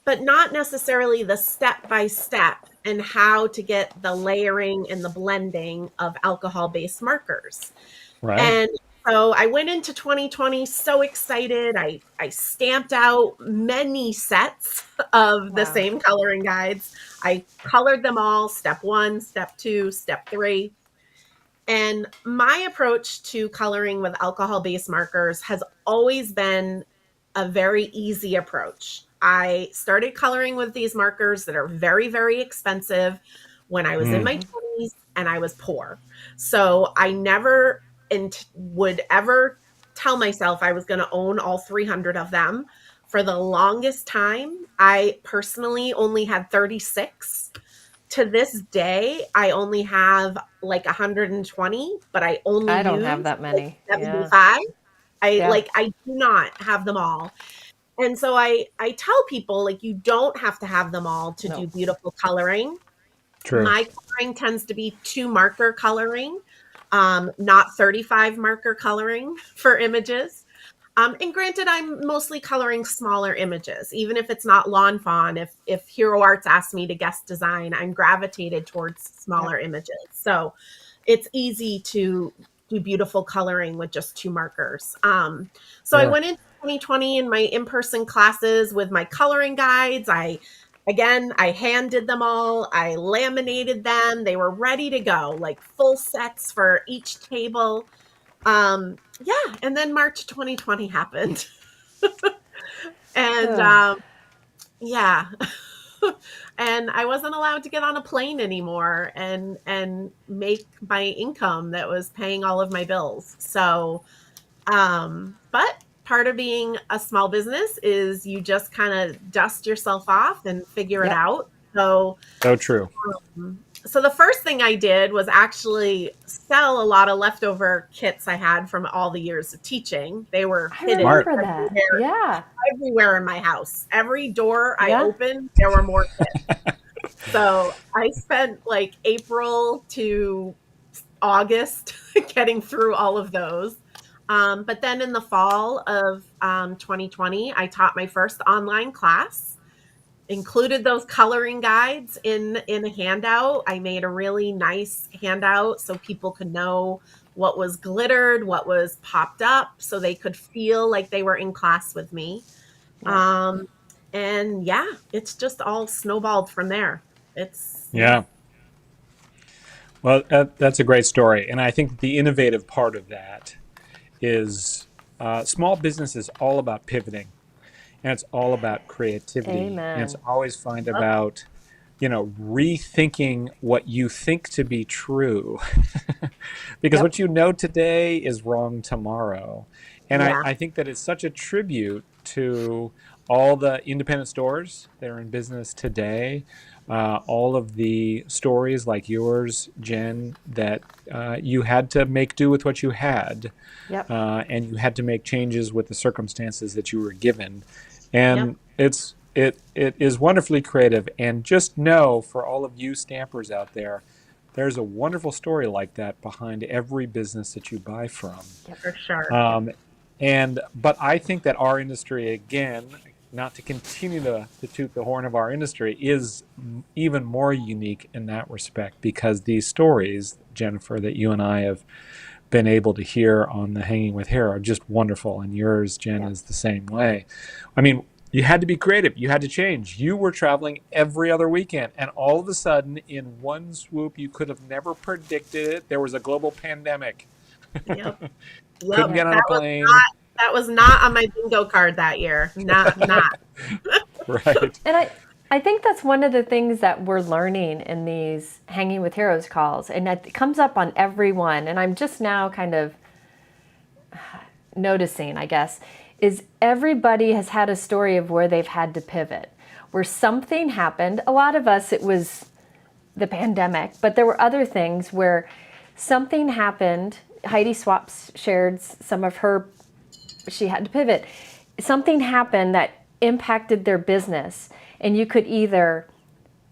but not necessarily the step-by-step and how to get the layering and the blending of alcohol-based markers. Right. And so I went into 2020 so excited. I stamped out many sets of the same coloring guides. I colored them all, step 1, step 2, step 3. And my approach to coloring with alcohol-based markers has always been a very easy approach. I started coloring with these markers that are very, very expensive when I was in my 20s and I was poor. So I never would ever tell myself I was going to own all 300 of them. For the longest time, I personally only had 36. To this day, I only have like 120, but I don't have that many. Like 75. I do not have them all. And so I tell people, like, you don't have to have them all to do beautiful coloring. True. My coloring tends to be 2 marker coloring, not 35 marker coloring for images. And granted, I'm mostly coloring smaller images, even if it's not lawn fawn. If Hero Arts asked me to guest design, I'm gravitated towards smaller images. So it's easy to do beautiful coloring with just 2 markers. So I went into 2020 in my in-person classes with my coloring guides. I hand did them all. I laminated them. They were ready to go, like full sets for each table. And then March 2020 happened. And and I wasn't allowed to get on a plane anymore and make my income that was paying all of my bills. So, but part of being a small business is you just kind of dust yourself off and figure it out. So true. So the first thing I did was actually sell a lot of leftover kits I had from all the years of teaching. They were hidden everywhere in my house. Every door I opened, there were more kits. So I spent like April to August getting through all of those. But then in the fall of 2020, I taught my first online class. included those coloring guides in a handout. I made a really nice handout so people could know what was glittered, what was popped up, so they could feel like they were in class with me. Yeah. Um, and yeah, it's just all snowballed from there. It's yeah. Yeah. Well, that's a great story. And I think the innovative part of that is small business is all about pivoting, and it's all about creativity, and it's Amen. always find about, rethinking what you think to be true. Because Yep. what you know today is wrong tomorrow. And I, Yeah. I think that it's such a tribute to all the independent stores that are in business today, all of the stories like yours, Jen, that you had to make do with what you had, Yep. and you had to make changes with the circumstances that you were given. Yep. And it is wonderfully creative. And just know, for all of you stampers out there, there's a wonderful story like that behind every business that you buy from. Yep. For sure. Um, but I think that our industry, again, not to continue to toot the horn of our industry, is even more unique in that respect, because these stories, Jennifer, that you and I have been able to hear on the Hanging with Hair are just wonderful, and yours, Jen, Yep. is the same way. I mean, you had to be creative. You had to change. You were traveling every other weekend, and all of a sudden, in one swoop, you could have never predicted it. There was a global pandemic. Yep. Couldn't Yep. get on a That was plane. not that was not on my bingo card that year. Not. Nope. Right. And I think that's one of the things that we're learning in these Hanging with Heroes calls. And it comes up on everyone. And I'm just now kind of noticing, I guess, is everybody has had a story of where they've had to pivot, where something happened. A lot of us, it was the pandemic, but there were other things where something happened. Heidi Swaps shared some of her, she had to pivot. Something happened that impacted their business, and you could either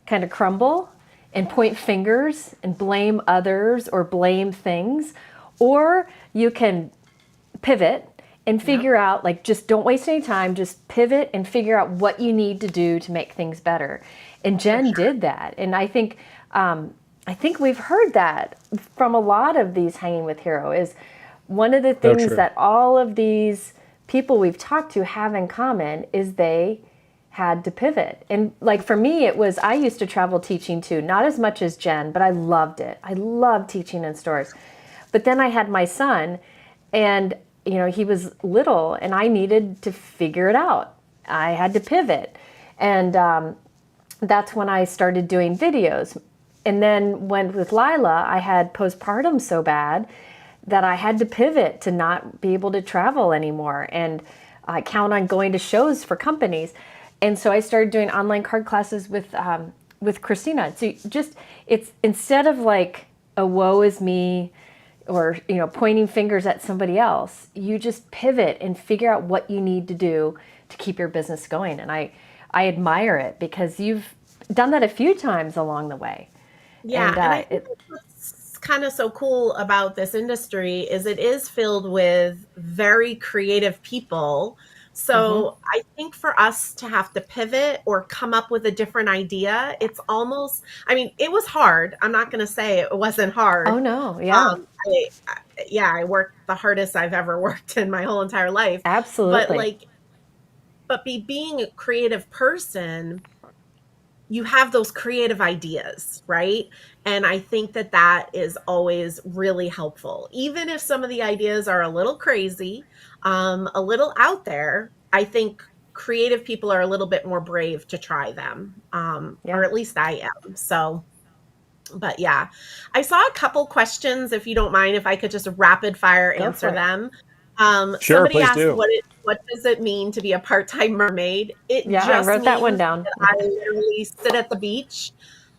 kind of crumble and point fingers and blame others or blame things, or you can pivot and Yep. figure out, like, just don't waste any time, just pivot and figure out what you need to do to make things better. And Jen did that. And I think we've heard that from a lot of these Hanging with Hero. Is one of the So things true. that all of these people we've talked to have in common is they had to pivot. And like for me, it was, I used to travel teaching too, not as much as Jen, but I loved it. I loved teaching in stores. But then I had my son, and he was little, and I needed to figure it out. I had to pivot. And that's when I started doing videos. And then when with Lila, I had postpartum so bad that I had to pivot to not be able to travel anymore. And I count on going to shows for companies. And so I started doing online card classes with Christina. So it's instead of like a woe is me, or pointing fingers at somebody else, you just pivot and figure out what you need to do to keep your business going. And I admire it, because you've done that a few times along the way. Yeah, And and I think what's kind of so cool about this industry is it is filled with very creative people. mhm. So I think for us to have to pivot or come up with a different idea, it's almost, I mean, it was hard. I'm not going to say it wasn't Oh hard. no, yeah, Yeah, I worked the hardest I've ever worked in my whole entire life. But absolutely. like, being a creative person, you have those creative ideas, right? And I think that that is always really helpful. Even if some of the ideas are a little crazy, a little out there, I think creative people are a little bit more brave to try them, or Yeah, at least I am. So, but yeah, I saw a couple questions. If you don't mind, if I could just rapid fire go answer for it. them. Sure, Somebody please asked, do. what does it mean to be a part-time mermaid? It Yeah, I just wrote that one means down. that I literally sit at the beach,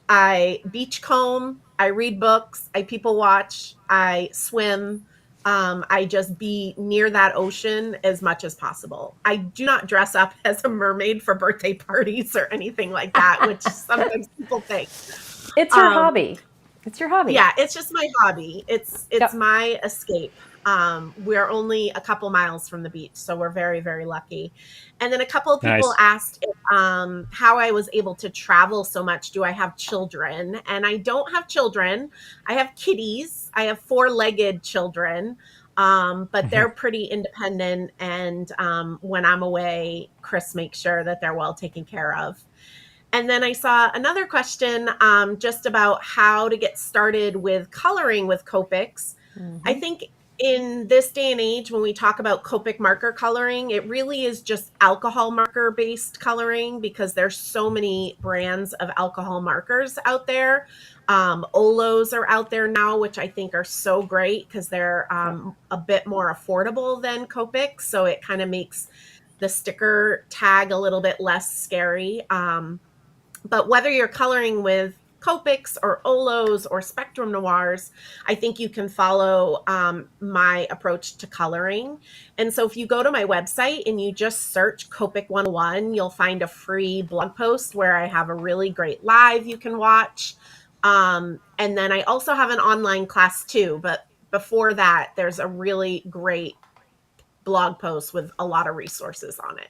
I beachcomb, I read books, I people watch, I swim. I just be near that ocean as much as possible. I do not dress up as a mermaid for birthday parties or anything like that, which sometimes people think. It's your Um, hobby. It's your hobby. yeah, it's just my hobby. It's Yep. my escape. We're only a couple miles from the beach, so we're very, very lucky. And then a couple of people Nice. asked if, how I was able to travel so much. Do I have children? And I don't have children. I have kitties. I have four-legged children, but Mhm. they're pretty independent. And when I'm away, Chris makes sure that they're well taken care of. And then I saw another question just about how to get started with coloring with Copics. I Mm-hmm. think in this day and age, when we talk about Copic marker coloring, it really is just alcohol marker based coloring because there's so many brands of alcohol markers out there. Olos are out there now, which I think are so great because they're Yep. a bit more affordable than Copic. So it kind of makes the sticker tag a little bit less scary. But whether you're coloring with Copics or Olos or Spectrum Noirs, I think you can follow my approach to coloring. And so if you go to my website and you just search Copic 101, you'll find a free blog post where I have a really great live you can watch. And then I also have an online class too. But before that, there's a really great blog post with a lot of resources on it.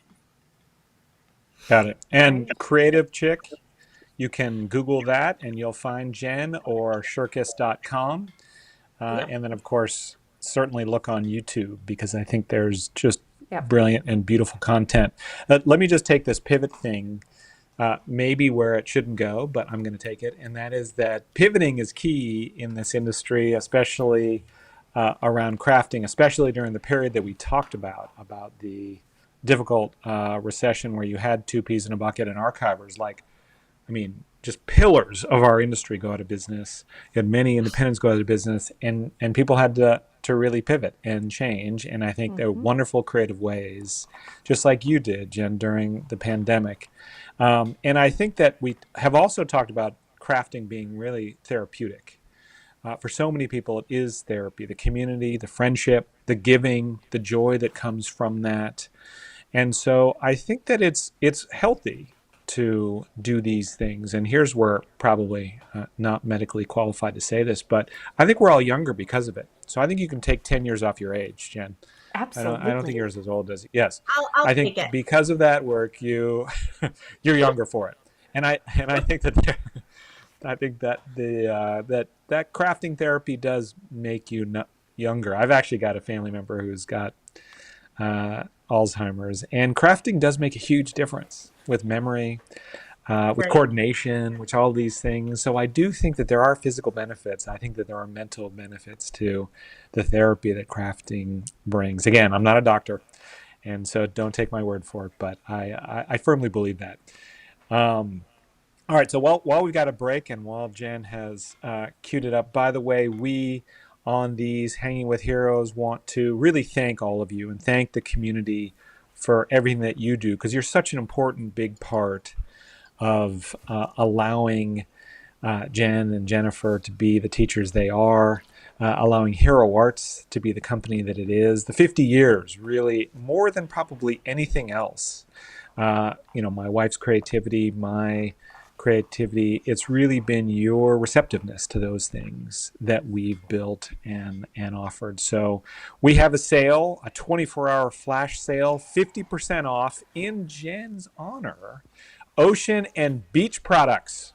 Got it. Right. And Creative Chick, you can Google that and you'll find Jenn or Shurkus.com. Yep. And then, of course, certainly look on YouTube because I think there's just Yep. brilliant and beautiful content. Let me just take this pivot thing, maybe where it shouldn't go, but I'm going to take it. And that is that pivoting is key in this industry, especially around crafting, especially during the period that we talked about the difficult recession where you had two peas in a bucket and archivers like, I mean, just pillars of our industry go out of business. You had many independents go out of business, and people had to really pivot and change. And I think there are Mm-hmm. wonderful creative ways, just like you did, Jenn, during the pandemic. And I think that we have also talked about crafting being really therapeutic. For so many people, it is therapy. The community, the friendship, the giving, the joy that comes from that. And so I think that it's healthy to do these things. And here's where probably not medically qualified to say this, but I think we're all younger because of it. So I think you can take 10 years off your age, Jenn. I don't think Absolutely. you're as old as yes. I'll I take think it. because of that work, you're younger for it. And I think that I think that that crafting therapy does make you younger. I've actually got a family member who's got Alzheimer's, and crafting does make a huge difference with memory, with Right. coordination, which all these things. So I do think that there are physical benefits. I think that there are mental benefits to the therapy that crafting brings. Again, I'm not a doctor, and so don't take my word for it, but I firmly believe that. Um, all right, so while we've got a break and while Jen has queued it up, by the way, we on these Hanging with Heroes want to really thank all of you and thank the community for everything that you do because you're such an important big part of allowing Jen and Jennifer to be the teachers they are, allowing Hero Arts to be the company that it is. The 50 years, really, more than probably anything else. My wife's creativity, my creativity, it's really been your receptiveness to those things that we've built and offered. So we have a sale, a 24-hour flash sale, 50% off in Jen's honor, ocean and beach products.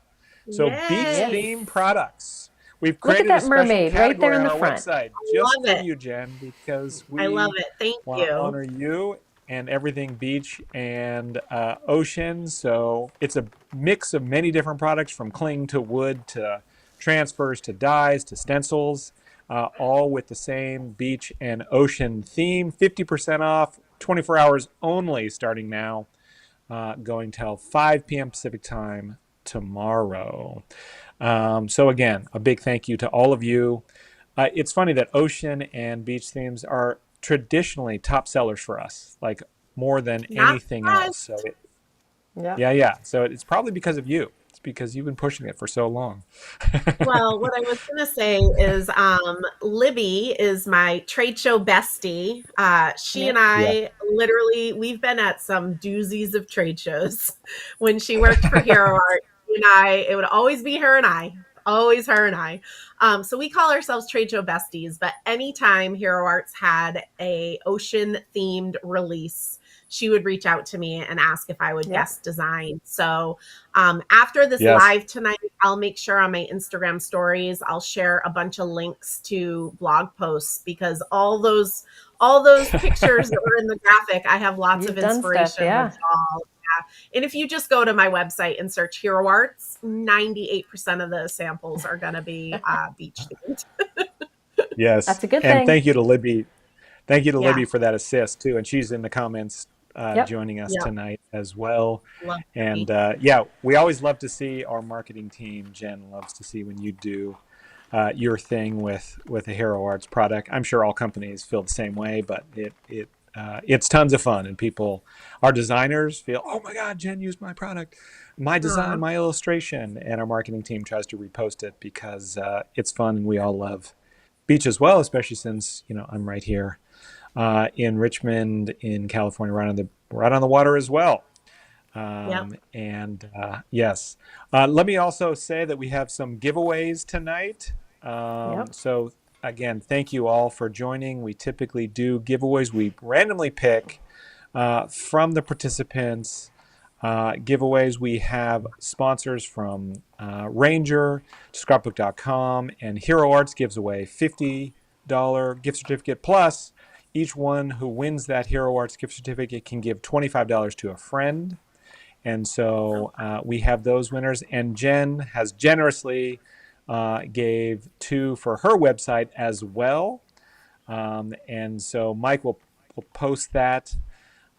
So beach Yay. Yes. theme products. We've Look at created a that special mermaid right there category in on the our front. website I just love for it. you, Jen, because I love we it. Thank want to you. honor you and everything beach and ocean. So it's a mix of many different products from cling to wood to transfers to dyes to stencils, all with the same beach and ocean theme. 50% off, 24 hours only starting now, going till 5 p.m. Pacific time tomorrow. So again, a big thank you to all of you. It's funny that ocean and beach themes are traditionally top sellers for us, like more than Not anything else. surprised. So Yep. yeah. So it's probably because of you. It's because you've been pushing it for so long. Well, what I was going to say is Libby is my trade show bestie. She and Yep. Yeah. I literally, we've been at some doozies of trade shows. When she worked for Hero Art, she and I, it would always be her and I always her and I. So we call ourselves trade show besties, but anytime Hero Arts had a ocean themed release, she would reach out to me and ask if I would Yep. guest design. So after this Yes. live tonight, I'll make sure on my Instagram stories, I'll share a bunch of links to blog posts, because all those pictures that were in the graphic, I have lots of You've done stuff, inspiration with yeah. all. And if you just go to my website and search Hero Arts, 98% of the samples are going to be beach themed. Yes. That's a good And thing. thank you to Libby. Thank you to Yeah. Libby for that assist too. And she's in the comments Yep. joining us Yeah. tonight as well. Love And Libby. yeah, we always love to see our marketing team. Jen loves to see when you do your thing with a Hero Arts product. I'm sure all companies feel the same way, but it's tons of fun, and people, our designers feel, oh my God, Jen used my product, my design, Aw. my illustration, and our marketing team tries to repost it because it's fun, and we all love beach as well, especially since I'm right here in Richmond, in California, right on the water as well. Yep. And yes, let me also say that we have some giveaways tonight. Yep. So again, thank you all for joining. We typically do giveaways. We randomly pick from the participants giveaways. We have sponsors from Ranger, scrapbook.com, and Hero Arts gives away $50 gift certificate, plus each one who wins that Hero Arts gift certificate can give $25 to a friend. And so we have those winners. And Jen has generously gave two for her website as well. And so Mike will post that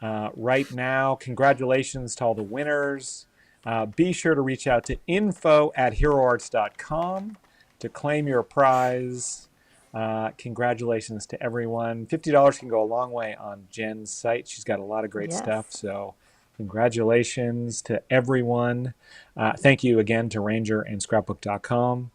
right now. Congratulations to all the winners. Be sure to reach out to info@heroarts.com to claim your prize. Congratulations to everyone. $50 can go a long way on Jen's site. She's got a lot of great stuff. Yes. So congratulations to everyone. Thank you again to Ranger and scrapbook.com.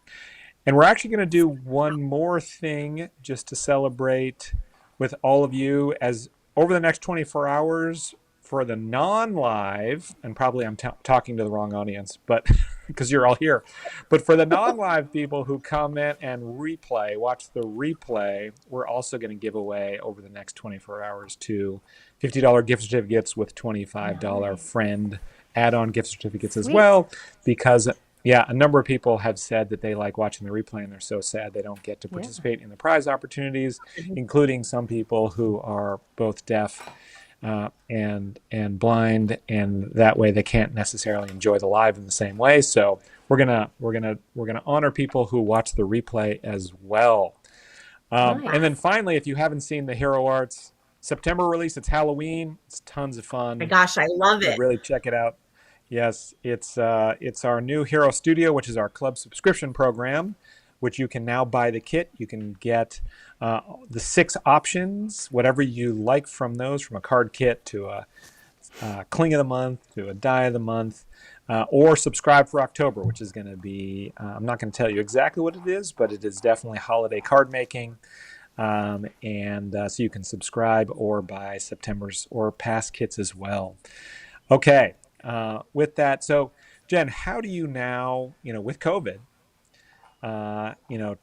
And we're actually going to do one more thing just to celebrate with all of you, as over the next 24 hours for the non-live, and probably I'm talking to the wrong audience, but because you're all here, but for the non-live people who comment and watch the replay, we're also going to give away over the next 24 hours two $50 gift certificates with $25 Nice. friend add-on gift certificates as Sweet. well, because yeah, a number of people have said that they like watching the replay and they're so sad they don't get to Yeah. participate in the prize opportunities, including some people who are both deaf and blind, and that way they can't necessarily enjoy the live in the same way. So we're gonna honor people who watch the replay as well. Nice. And then finally, if you haven't seen the Hero Arts September release, it's Halloween. It's tons of fun. My gosh, I love So it. really check it out. Yes, it's our new Hero Studio, which is our club subscription program, which you can now buy the kit. You can get the 6 options, whatever you like from those, from a card kit to a cling of the month to a die of the month, or subscribe for October, which is going to be, I'm not going to tell you exactly what it is, but it is definitely holiday card making. And so you can subscribe or buy September's or past kits as well. Okay. With that, so Jen, how do you now, with COVID,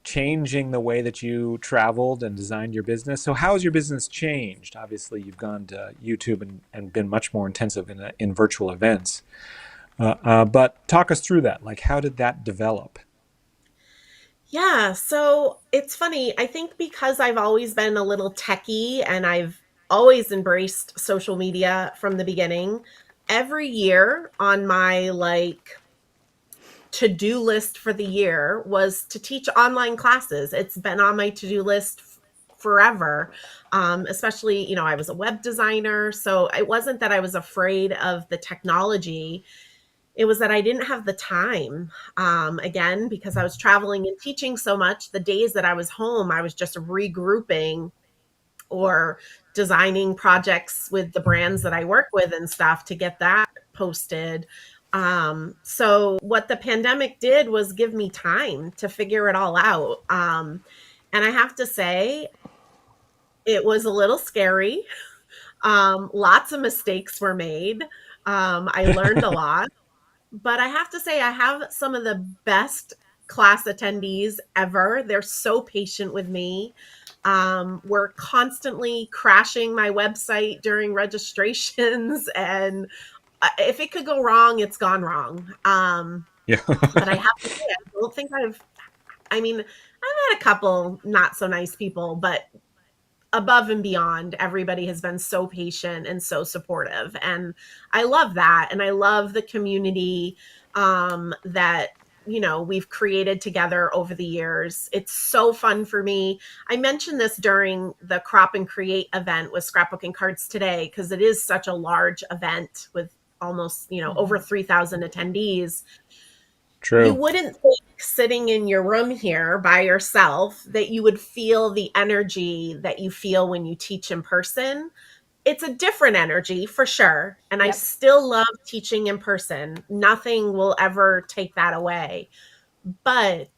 changing the way that you traveled and designed your business? So how has your business changed? Obviously, you've gone to YouTube and been much more intensive in virtual events. But talk us through that. Like, how did that develop? Yeah, so it's funny. I think because I've always been a little techie and I've always embraced social media from the beginning, every year on my to-do list for the year was to teach online classes. It's been on my to-do list forever. Especially, I was a web designer, so it wasn't that I was afraid of the technology. It was that I didn't have the time. Again, because I was traveling and teaching so much, the days that I was home, I was just regrouping or designing projects with the brands that I work with and stuff to get that posted. So what the pandemic did was give me time to figure it all out. And I have to say, it was a little scary. Lots of mistakes were made. I learned a lot. But I have to say, I have some of the best class attendees ever. They're so patient with me. We're constantly crashing my website during registrations, and if it could go wrong, it's gone wrong. Yeah. But I have to say, I don't think I mean, I've had a couple not so nice people, but above and beyond, everybody has been so patient and so supportive. And I love that. And I love the community that we've created together over the years. It's so fun for me. I mentioned this during the Crop and Create event with Scrapbooking Cards Today, because it is such a large event with almost over 3,000 attendees. You True. wouldn't think sitting in your room here by yourself that you would feel the energy that you feel when you teach in person. It's a different energy for sure. And I Yep. still love teaching in person. Nothing will ever take that away. But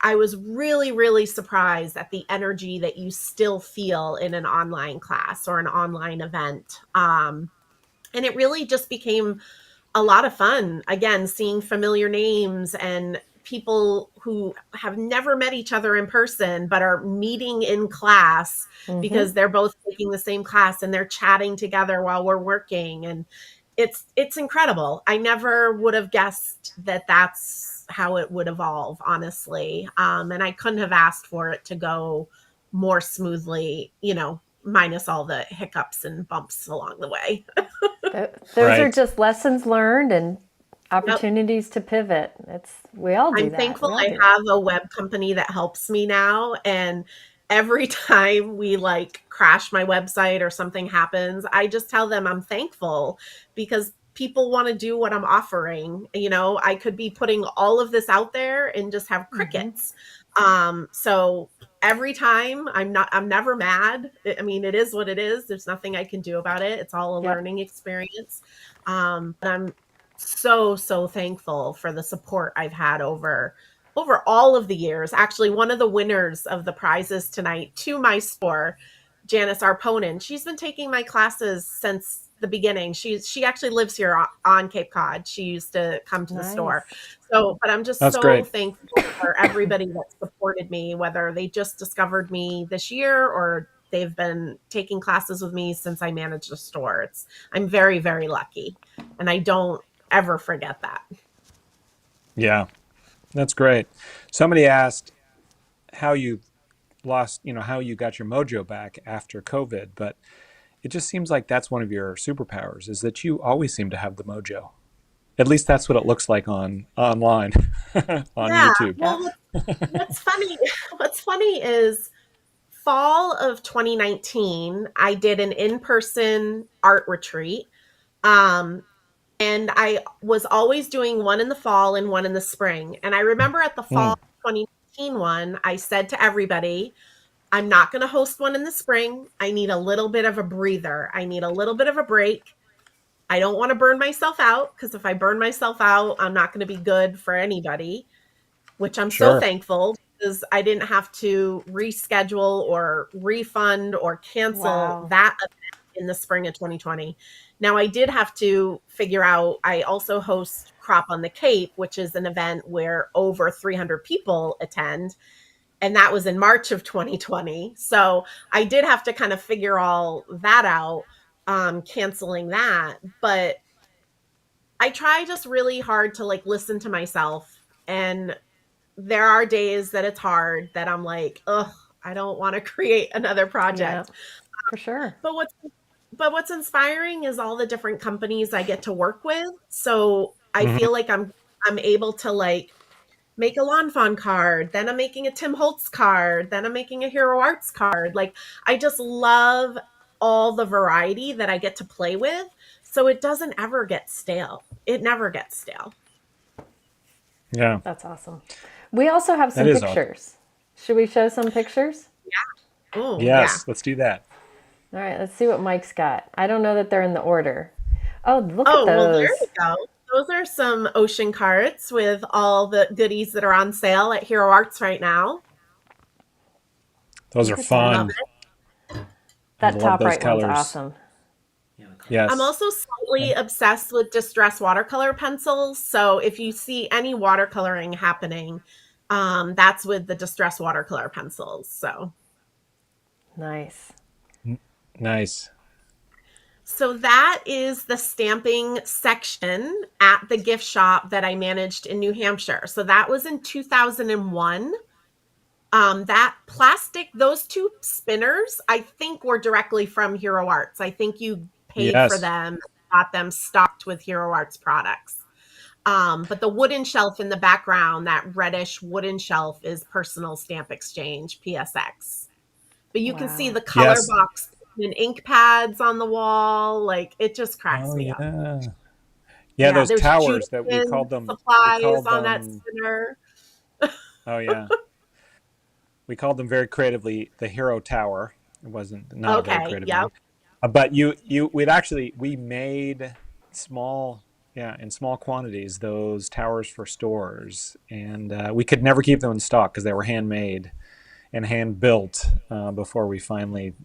I was really, really surprised at the energy that you still feel in an online class or an online event. And it really just became a lot of fun. Again, seeing familiar names and people who have never met each other in person but are meeting in class Mm-hmm. because they're both taking the same class and they're chatting together while we're working, and it's incredible. I never would have guessed that that's how it would evolve, honestly. And I couldn't have asked for it to go more smoothly, minus all the hiccups and bumps along the way. Those are Right. just lessons learned and Yep. opportunities to pivot. We all do I'm that. thankful We all I do that. have a web company that helps me now. And every time we like crash my website or something happens, I just tell them I'm thankful because people want to do what I'm offering. I could be putting all of this out there and just have Mm-hmm. crickets. So every time I'm never mad. I mean, it is what it is. There's nothing I can do about it. It's all a Yep. learning experience. But I'm so thankful for the support I've had over all of the years. Actually, one of the winners of the prizes tonight to my store, Janice Arponen, she's been taking my classes since the beginning. She actually lives here on Cape Cod. She used to come to the store. Nice. So, but I'm just That's so great. thankful for everybody that supported me, whether they just discovered me this year or they've been taking classes with me since I managed a store. I'm very, very lucky. And I don't ever forget that. Yeah. That's great. Somebody asked how you how you got your mojo back after COVID, but it just seems like that's one of your superpowers is that you always seem to have the mojo. At least that's what it looks like on online on Yeah. YouTube. Yep. Well, what's funny, what's funny is fall of 2019, I did an in-person art retreat. Um, and I was always doing one in the fall and one in the spring. And I remember at the fall Mm, 2019 one, I said to everybody, I'm not going to host one in the spring. I need a little bit of a breather. I need a little bit of a break. I don't want to burn myself out because if I burn myself out, I'm not going to be good for anybody, which I'm so sure. thankful because I didn't have to reschedule or refund or cancel Wow. that event in the spring of 2020. Now, I did have to figure out, I also host Crop on the Cape, which is an event where over 300 people attend. And that was in March of 2020. So I did have to kind of figure all that out, canceling that. But I try just really hard to like listen to myself. And there are days that it's hard that I'm like, ugh, I don't want to create another Yeah, project. for sure. But what's inspiring is all the different companies I get to work with. So I Hmm. feel like I'm able to like make a Lawn Fawn card, then I'm making a Tim Holtz card, then I'm making a Hero Arts card. Like I just love all the variety that I get to play with. So it doesn't ever get stale. It never gets stale. Yeah, That's awesome. We also have that some is awesome. pictures. Should we show some pictures? Oh, yeah. Yes, let's do that. All right, let's see what Mike's got. I don't know that they're in the order. Oh, look at Oh, well, there you those. go. Those are some ocean carts with all the goodies that are on sale at Hero Arts right now. Those are Look at that. Love fun. it. I That love top those right one's colors. awesome. I'm Yes. also slightly obsessed with distress watercolor pencils. So if you see any watercoloring happening, That's with the distress watercolor pencils. Nice. Nice. So that is the stamping section at the gift shop that I managed in New Hampshire. So that was in 2001. That plastic, those two spinners, I think were directly from Hero Arts. I think you paid for Yes. them, got them stocked with Hero Arts products. But the wooden shelf in the background, that reddish wooden shelf, is Personal Stamp Exchange, PSX. But you can see Wow. the color Yes. box and ink pads on the wall. Like, it just cracks Oh me up. yeah. Yeah, Yeah, those there's towers that Judica's we supplies called on that them spinner. oh yeah. We called them very creatively the Hero Tower. It wasn't not a very Okay, creative yep. name. But we made small, yeah, in small quantities those towers for stores, and we could never keep them in stock because they were handmade and hand built before we finally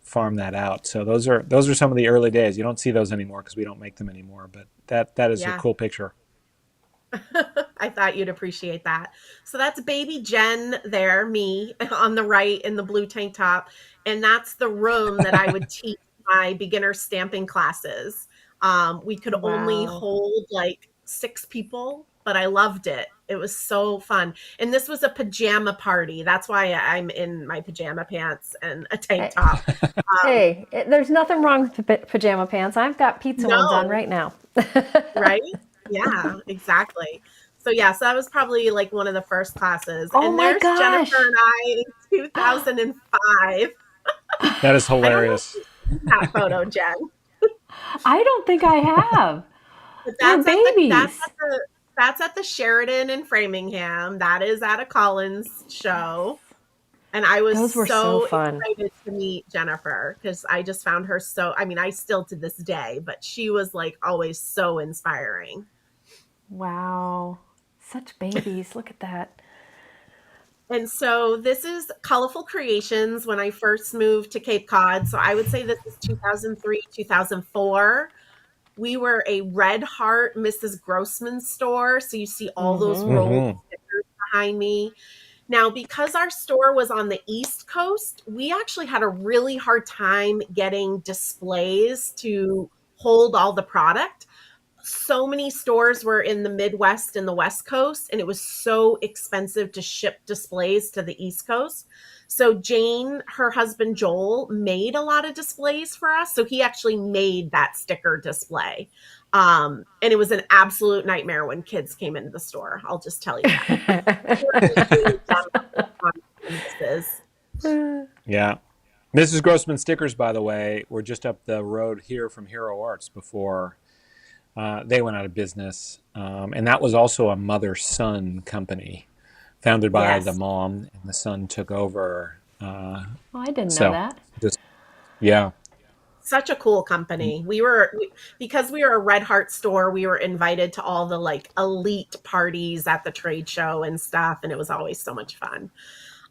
farmed that out. So those are some of the early days. You don't see those anymore because we don't make them anymore. But that is a Yeah. cool picture. I thought you'd appreciate that. So that's baby Jen there, me on the right in the blue tank top. And that's the room that I would teach my beginner stamping classes. We could only Wow. hold like 6 people, but I loved it. It was so fun. And this was a pajama party. That's why I'm in my pajama pants and a tank Hey, top. hey, there's nothing wrong with the pajama pants. I've got pizza ones on No, right now. right? Yeah, exactly. So yeah, so that was probably like one of the first classes. Oh And my there's Jennifer gosh. and I in 2005. That is I don't know if hilarious. you've seen that photo, Jen, I don't think I have. but We're babies. that's at the Sheridan in Framingham. That is at a Collins show. And I was Those were so so fun. excited to meet Jennifer because I just found her so, I mean, I still to this day, but she was like always so inspiring. Wow. Such babies. Look at that. And so this is Colorful Creations when I first moved to Cape Cod. So I would say this is 2003, 2004. We were a Red Heart Mrs. Grossman store. So you see all those Mm-hmm. rolled Hmm. stickers behind me. Now, because our store was on the East Coast, we actually had a really hard time getting displays to hold all the product. So many stores were in the Midwest and the West Coast, and it was so expensive to ship displays to the East Coast. So Jane, her husband Joel, made a lot of displays for us. So he actually made that sticker display. And it was an absolute nightmare when kids came into the store. I'll just tell you that. Yeah. Mrs. Grossman stickers, by the way, were just up the road here from Hero Arts before they went out of business. And that was also a mother son company founded by the Yes. mom, and the son took over. Oh, I didn't know So, that. just, yeah. Such a cool company. Because we were a Red Heart store, we were invited to all the like elite parties at the trade show and stuff. And it was always so much fun.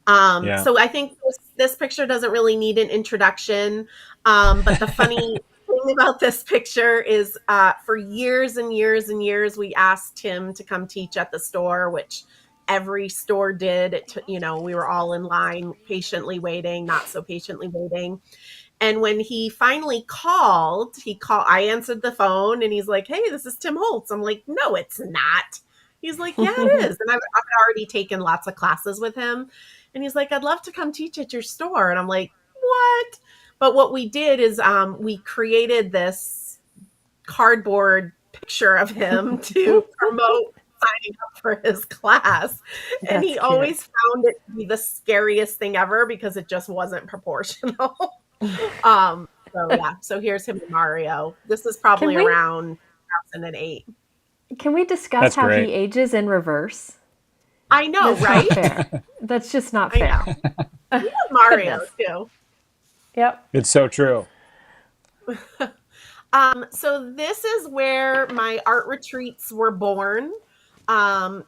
Yeah. So I think this picture doesn't really need an introduction. But the funny thing about this picture is for years and years and years, we asked him to come teach at the store, which every store did. We were all in line, patiently waiting, not so patiently waiting. And when he finally called, I answered the phone and he's like, "Hey, this is Tim Holtz." I'm like, "No, it's not." He's like, "Yeah, it is." And I've already taken lots of classes with him. And he's like, "I'd love to come teach at your store." And I'm like, "What?" But what we did is we created this cardboard picture of him to promote signing up for his class. And That's he cute. always found it to be the scariest thing ever because it just wasn't proportional. So yeah, so here's him and Mario. This is Can probably we around 2008. can we discuss That's how he great. ages in reverse? I know, That's not right? fair. That's just not I know. fair. He was Mario Goodness. too. Yep. It's so true. So this is where my art retreats were born.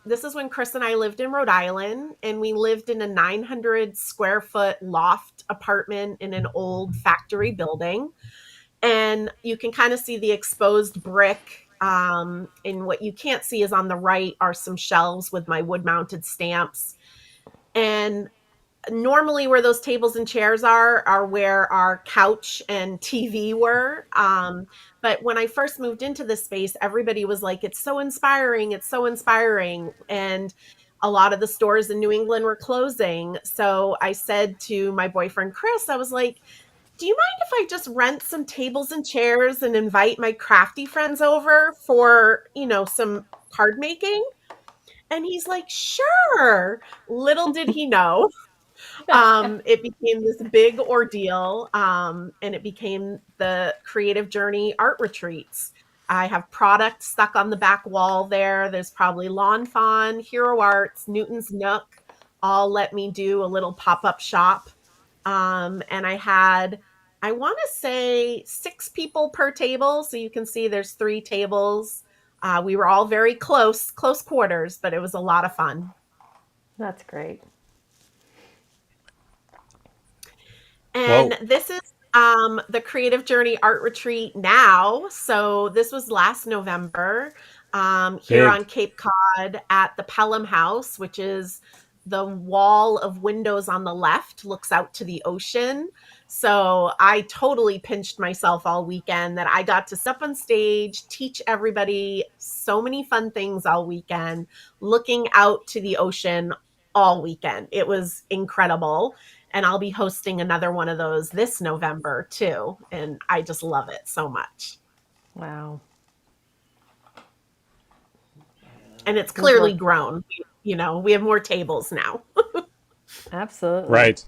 This is when Chris and I lived in Rhode Island, and we lived in a 900 square foot loft apartment in an old factory building. And you can kind of see the exposed brick And what you can't see is on the right are some shelves with my wood mounted stamps. And normally where those tables and chairs are where our couch and TV were. But when I first moved into this space, everybody was like, it's so inspiring. It's so inspiring. And a lot of the stores in New England were closing. So I said to my boyfriend, Chris, I was like, do you mind if I just rent some tables and chairs and invite my crafty friends over for, some card making? And he's like, sure. Little did he know, it became this big ordeal, and it became the Creative Journey art retreats. I have product stuck on the back wall there. There's probably Lawn Fawn, Hero Arts, Newton's Nook, all let me do a little pop-up shop. And I want to say 6 people per table. So you can see there's 3 tables. We were all very close quarters, but it was a lot of fun. That's great. And Whoa. this is the Creative Journey Art Retreat now. So this was last November, here on Big. Cape Cod at the Pelham House, which is the wall of windows on the left looks out to the ocean. So I totally pinched myself all weekend that I got to step on stage, teach everybody so many fun things all weekend, looking out to the ocean all weekend. It was incredible. And I'll be hosting another one of those this November too. And I just love it so much. Wow. And it's Good clearly luck. grown. We have more tables now. Absolutely. Right.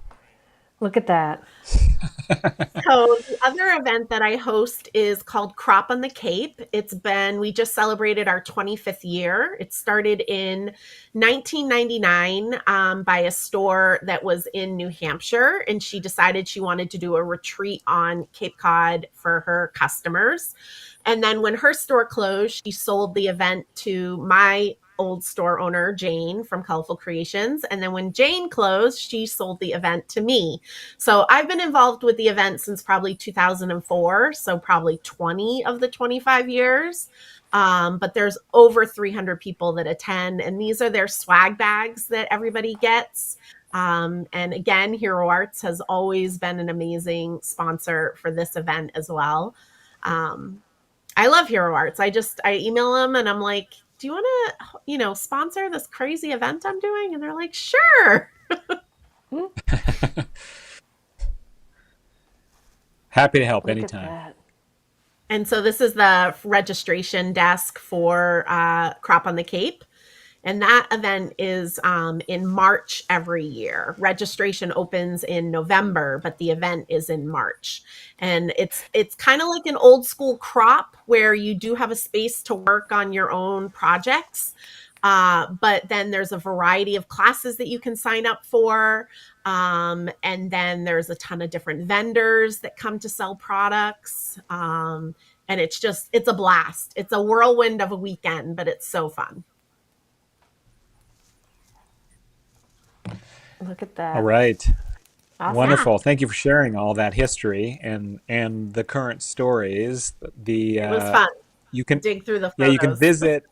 Look at that. So the other event that I host is called Crop on the Cape. We just celebrated our 25th year. It started in 1999 by a store that was in New Hampshire, and she decided she wanted to do a retreat on Cape Cod for her customers. And then when her store closed, she sold the event to my old store owner, Jane from Colorful Creations. And then when Jane closed, she sold the event to me. So I've been involved with the event since probably 2004. So probably 20 of the 25 years. But there's over 300 people that attend. And these are their swag bags that everybody gets. And again, Hero Arts has always been an amazing sponsor for this event as well. I love Hero Arts. I email them and I'm like, do you want to, sponsor this crazy event I'm doing? And they're like, sure. Happy to help Look at anytime. that. And so this is the registration desk for Crop on the Cape. And that event is in March every year. Registration opens in November, but the event is in March. And it's kind of like an old school crop where you do have a space to work on your own projects. But then there's a variety of classes that you can sign up for. And then there's a ton of different vendors that come to sell products. And it's a blast. It's a whirlwind of a weekend, but it's so fun. Look at that. All right. Awesome. Wonderful. Thank you for sharing all that history and the current stories. It was fun. You can Dig through the Yeah, you can photos. visit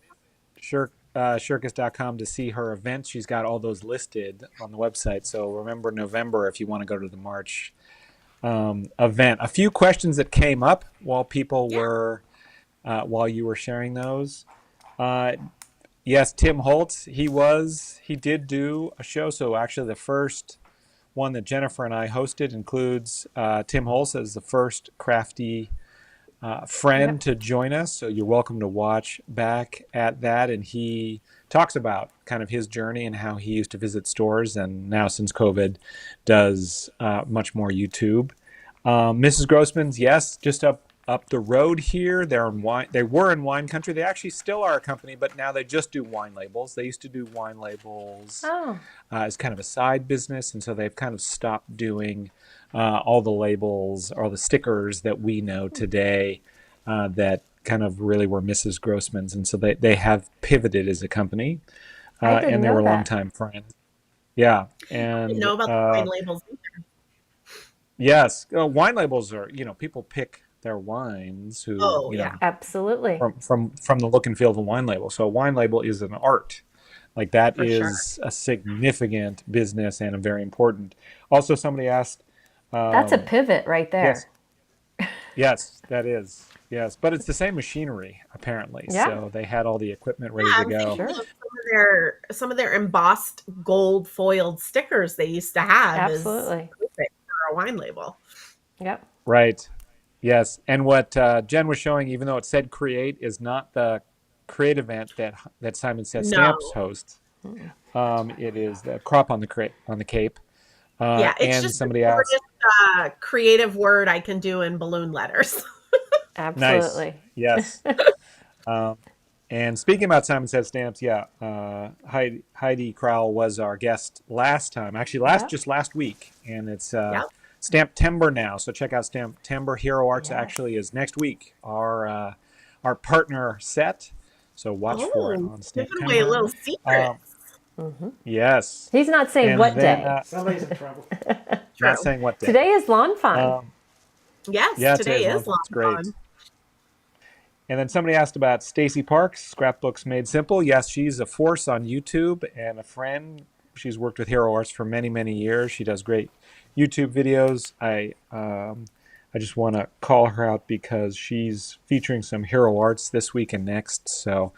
Shurkus.com to see her events. She's got all those listed on the website. So remember November if you want to go to the March event. A few questions that came up while while you were sharing those. Yes, Tim Holtz. He did do a show. So actually, the first one that Jennifer and I hosted includes Tim Holtz as the first crafty friend to join us. So you're welcome to watch back at that. And he talks about kind of his journey and how he used to visit stores, and now since COVID, does much more YouTube. Mrs. Grossman's, yes, just up the road here. They were in wine country. They actually still are a company, but now they just do wine labels. They used to do wine labels as kind of a side business, and so they've kind of stopped doing all the labels or the stickers that we know today that kind of really were Mrs. Grossman's, and so they have pivoted as a company, and they were longtime friends. Yeah, I didn't and know about the wine labels either. yes, wine labels are, people pick their wines who, Oh, yeah, Absolutely. from the look and feel of a wine label. So a wine label is an art. Like that for sure. is a significant business and a very important. Also, somebody asked, That's a um, pivot right yes, there. yes, that is. Yes, but it's the same machinery apparently. Yeah, So they had all the equipment Yeah, ready to I'm go. thinking sure. of some of their embossed gold foiled stickers they used to have is Absolutely. perfect for a wine label. Yep. Right. Yes. And what Jen was showing, even though it said create, is not the create event that Simon Says Stamps No. hosts. It is the crop on the Cape. Yeah, it's And just the somebody asked, shortest creative word I can do in balloon letters. nice. Absolutely. Yes. Um, and speaking about Simon Says Stamps, yeah, Heidi Crowell was our guest last time, actually Yep. just last week, and it's Yep. Stamp Timber now. So check out Stamp Timber. Hero Arts Yes. actually is next week. Our partner set. So watch for it Oh, on Stamp giving away Timber. little Um, secrets. yes, He's not saying and what then day. Somebody's in trouble. not True. saying what day. Today is lawn fawn. Um, Yes, yeah, today today's is one. long It's great. gone. And then somebody asked about Stacy Parks, Scrapbooks Made Simple. Yes, she's a force on YouTube and a friend. She's worked with Hero Arts for many, many years. She does great YouTube videos. I just want to call her out because she's featuring some Hero Arts this week and next. So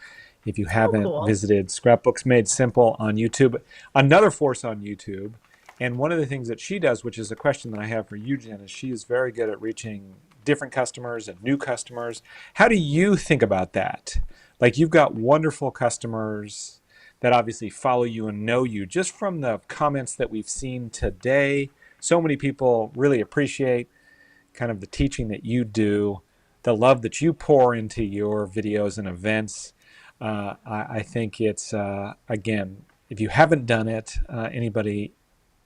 if you Oh, haven't cool. visited Scrapbooks Made Simple on YouTube, another force on YouTube. And one of the things that she does, which is a question that I have for you, Jen, is she is very good at reaching different customers and new customers. How do you think about that? Like you've got wonderful customers that obviously follow you and know you just from the comments that we've seen today. So many people really appreciate kind of the teaching that you do, the love that you pour into your videos and events. I think it's, again, if you haven't done it, anybody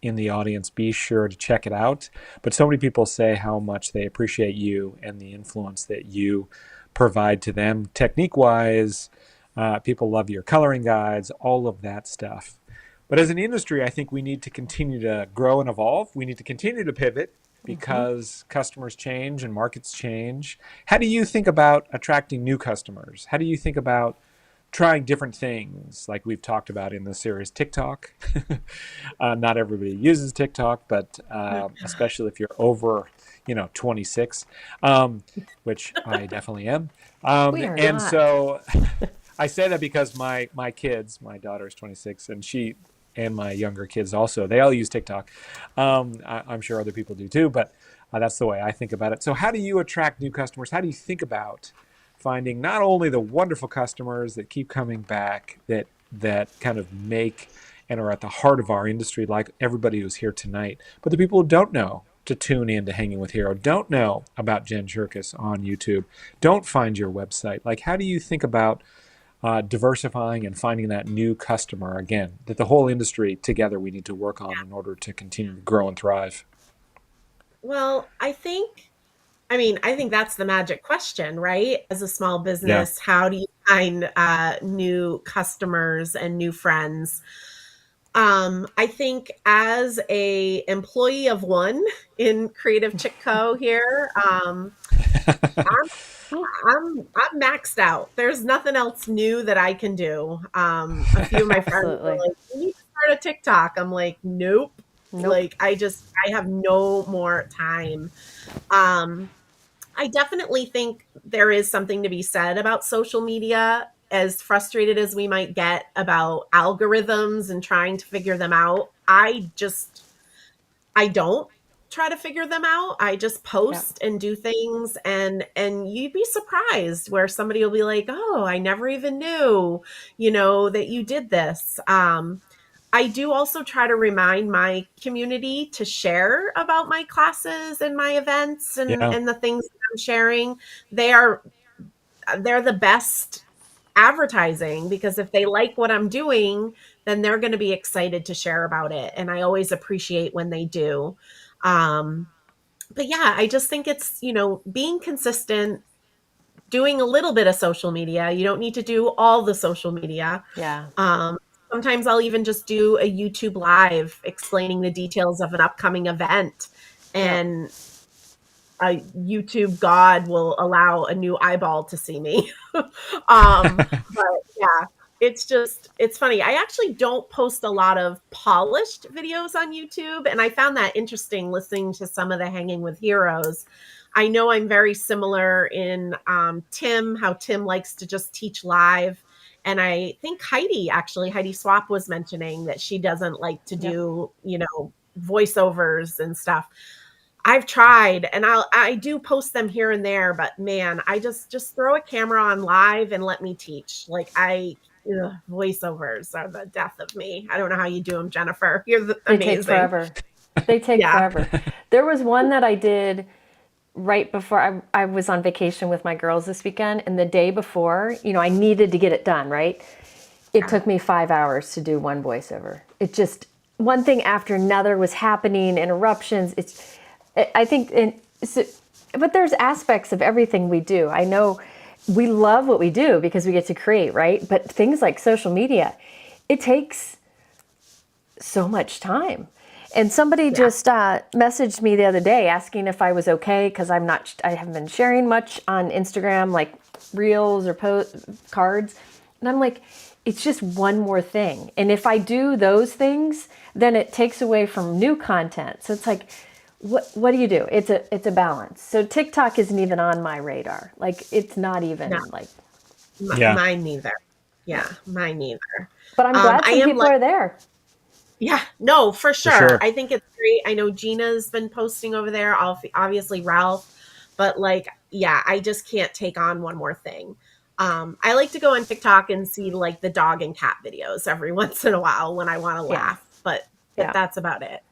in the audience, be sure to check it out. But so many people say how much they appreciate you and the influence that you provide to them technique wise. People love your coloring guides, all of that stuff. But as an industry, I think we need to continue to grow and evolve. We need to continue to pivot because customers change and markets change. How do you think about attracting new customers? How do you think about trying different things like we've talked about in the series TikTok? Not everybody uses TikTok, but especially if you're over, 26, which I definitely am. We are And not. so I say that because my kids, my daughter is 26, and she and my younger kids also, they all use TikTok. I'm sure other people do too, but that's the way I think about it. So how do you attract new customers? How do you think about finding not only the wonderful customers that keep coming back, that kind of make and are at the heart of our industry, like everybody who's here tonight, but the people who don't know to tune in to Hanging with Hero, don't know about Jenn Shurkus on YouTube, don't find your website. Like, how do you think about diversifying and finding that new customer again, that the whole industry together we need to work on in order to continue to grow and thrive? Well, I think that's the magic question, right? As a small Yeah. business, how do you find new customers and new friends? I think as a employee of one in Creative Chick Co. here, I'm I'm maxed out. There's nothing else new that I can do. A few of my friends were Absolutely. like, "You need to start a TikTok." I'm like, "Nope." Nope. Like I have no more time. Um, I definitely think there is something to be said about social media, as frustrated as we might get about algorithms and trying to figure them out. I don't try to figure them out. I just Yep. post and do things, and you'd be surprised where somebody will be like, "Oh, I never even knew, that you did this." I do also try to remind my community to share about my classes and my events and Yeah. and the things that I'm sharing. They are they're the best advertising, because if they like what I'm doing, then they're going to be excited to share about it. And I always appreciate when they do. Um, but yeah, I just think it's, being consistent, doing a little bit of social media. You don't need to do all the social media. Yeah. Um, Sometimes I'll even just do a YouTube live explaining the details of an upcoming event. Yep. And a YouTube god will allow a new eyeball to see me. But yeah, it's funny. I actually don't post a lot of polished videos on YouTube, and I found that interesting listening to some of the Hanging with Heroes. I know I'm very similar in how Tim likes to just teach live. And I think Heidi Swap was mentioning that she doesn't like to Yep. do, voiceovers and stuff. I've tried, and I do post them here and there, but man, I just throw a camera on live and let me teach. Voiceovers are the death of me. I don't know how you do them, Jennifer. They take Amazing. forever. They take Yeah. forever. There was one that I did right before I was on vacation with my girls this weekend, and the day before, I needed to get it done, right? It took me 5 hours to do one voiceover. It just, one thing after another was happening, interruptions. I think, but there's aspects of everything we do. I know we love what we do because we get to create, right? But things like social media, it takes so much time. And somebody just messaged me the other day asking if I was okay because I haven't been sharing much on Instagram, like reels or cards. And I'm like, it's just one more thing. And if I do those things, then it takes away from new content. So it's like, what do you do? It's a balance. So TikTok isn't even on my radar. Like, it's not even Mine neither. Yeah, mine neither. But I'm glad some people are there. Yeah, no, for sure. I think it's great. I know Gina's been posting over there, obviously Ralph, but I just can't take on one more thing. I like to go on TikTok and see like the dog and cat videos every once in a while when I want to laugh, but that's about it.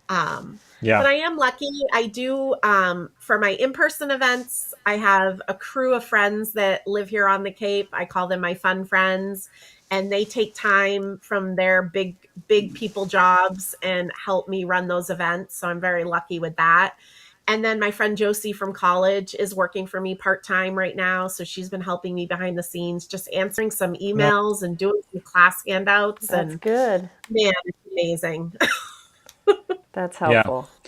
But I am lucky. I do, for my in-person events, I have a crew of friends that live here on the Cape. I call them my fun friends. And they take time from their big people jobs and help me run those events. So I'm very lucky with that. And then my friend Josie from college is working for me part-time right now. So she's been helping me behind the scenes, just answering some emails and doing some class handouts. That's good. Man, it's amazing. That's helpful. Yeah.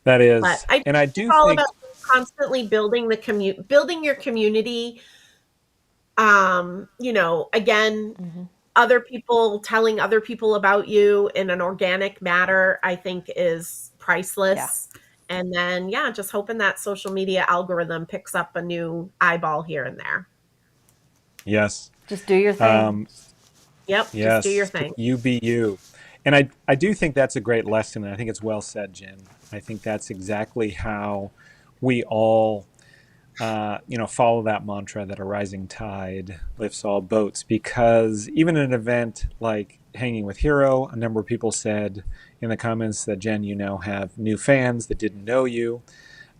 That is. And I do all think about constantly building building your community. Again, telling other people about you in an organic manner, I think is priceless. Yeah. And then, just hoping that social media algorithm picks up a new eyeball here and there. Yes. Just do your thing. Yes, just do your thing. You be you. And I do think that's a great lesson. And I think it's well said, Jen. I think that's exactly how we all follow that mantra that a rising tide lifts all boats, because even an event like Hanging with Hero, a number of people said in the comments that, Jen, have new fans that didn't know you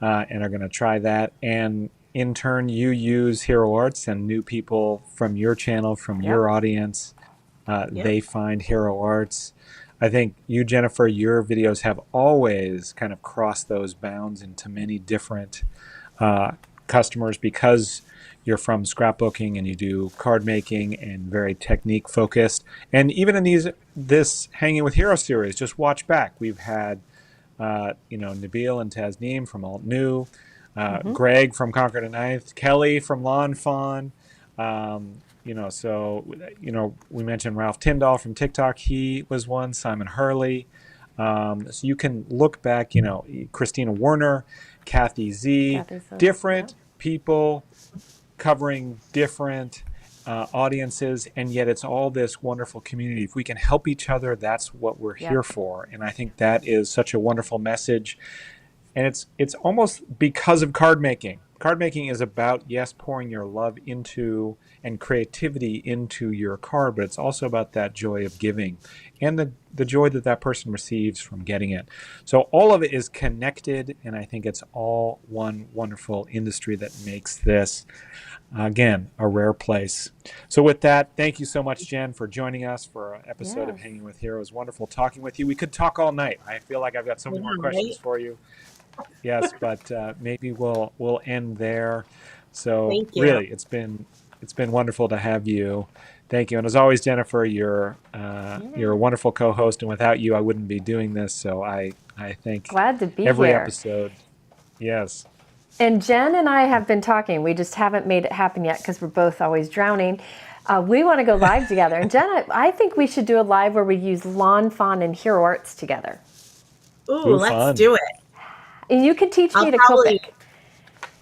and are going to try that. And in turn, you use Hero Arts, and new people from your channel, from your audience, they find Hero Arts. I think you, Jennifer, your videos have always kind of crossed those bounds into many different customers, because you're from scrapbooking and you do card making and very technique focused. And even in this Hanging with Hero series, just watch back. We've had Nabil and Tasneem from Alt New, Greg from Conquer the Ninth, Kelly from Lawn Fawn. We mentioned Ralph Tyndall from TikTok. He was one. Simon Hurley. So you can look back, Christina Werner, Kathy Z, different people covering different audiences, and yet it's all this wonderful community. If we can help each other, that's what we're here for. And I think that is such a wonderful message. And it's almost because of card making. Card making is about, yes, pouring your love into and creativity into your card, but it's also about that joy of giving and the joy that person receives from getting it. So all of it is connected, and I think it's all one wonderful industry that makes this, again, a rare place. So with that, thank you so much, Jen, for joining us for an episode of Hanging with Heroes. Wonderful talking with you. We could talk all night. I feel like I've got so many more questions for you. Yes, but maybe we'll end there. So really, it's been wonderful to have you. Thank you. And as always, Jennifer, you're a wonderful co-host, and without you, I wouldn't be doing this. So I thank Glad to be every here. episode. Yes. And Jen and I have been talking. We just haven't made it happen yet because we're both always drowning. We want to go live together. And Jen, I think we should do a live where we use lawn fawn and hero arts together. Ooh, let's fun. do it. And you can teach me to probably, Copic.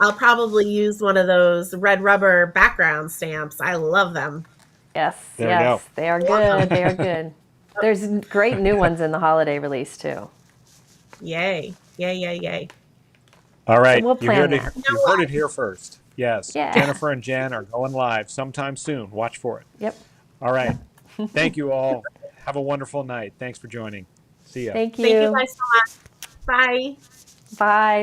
I'll probably use one of those red rubber background stamps. I love them. Yes, There we go. they are good. They are good. There's great new ones in the holiday release too. Yay. Yay, yay, yay. All right. we'll you heard plan it, that. you heard it here first. Yes. Yeah. Jennifer and Jen are going live sometime soon. Watch for it. Yep. All right. Thank you all. Have a wonderful night. Thanks for joining. See ya. Thank you. Thank you guys so much. Bye. Bye.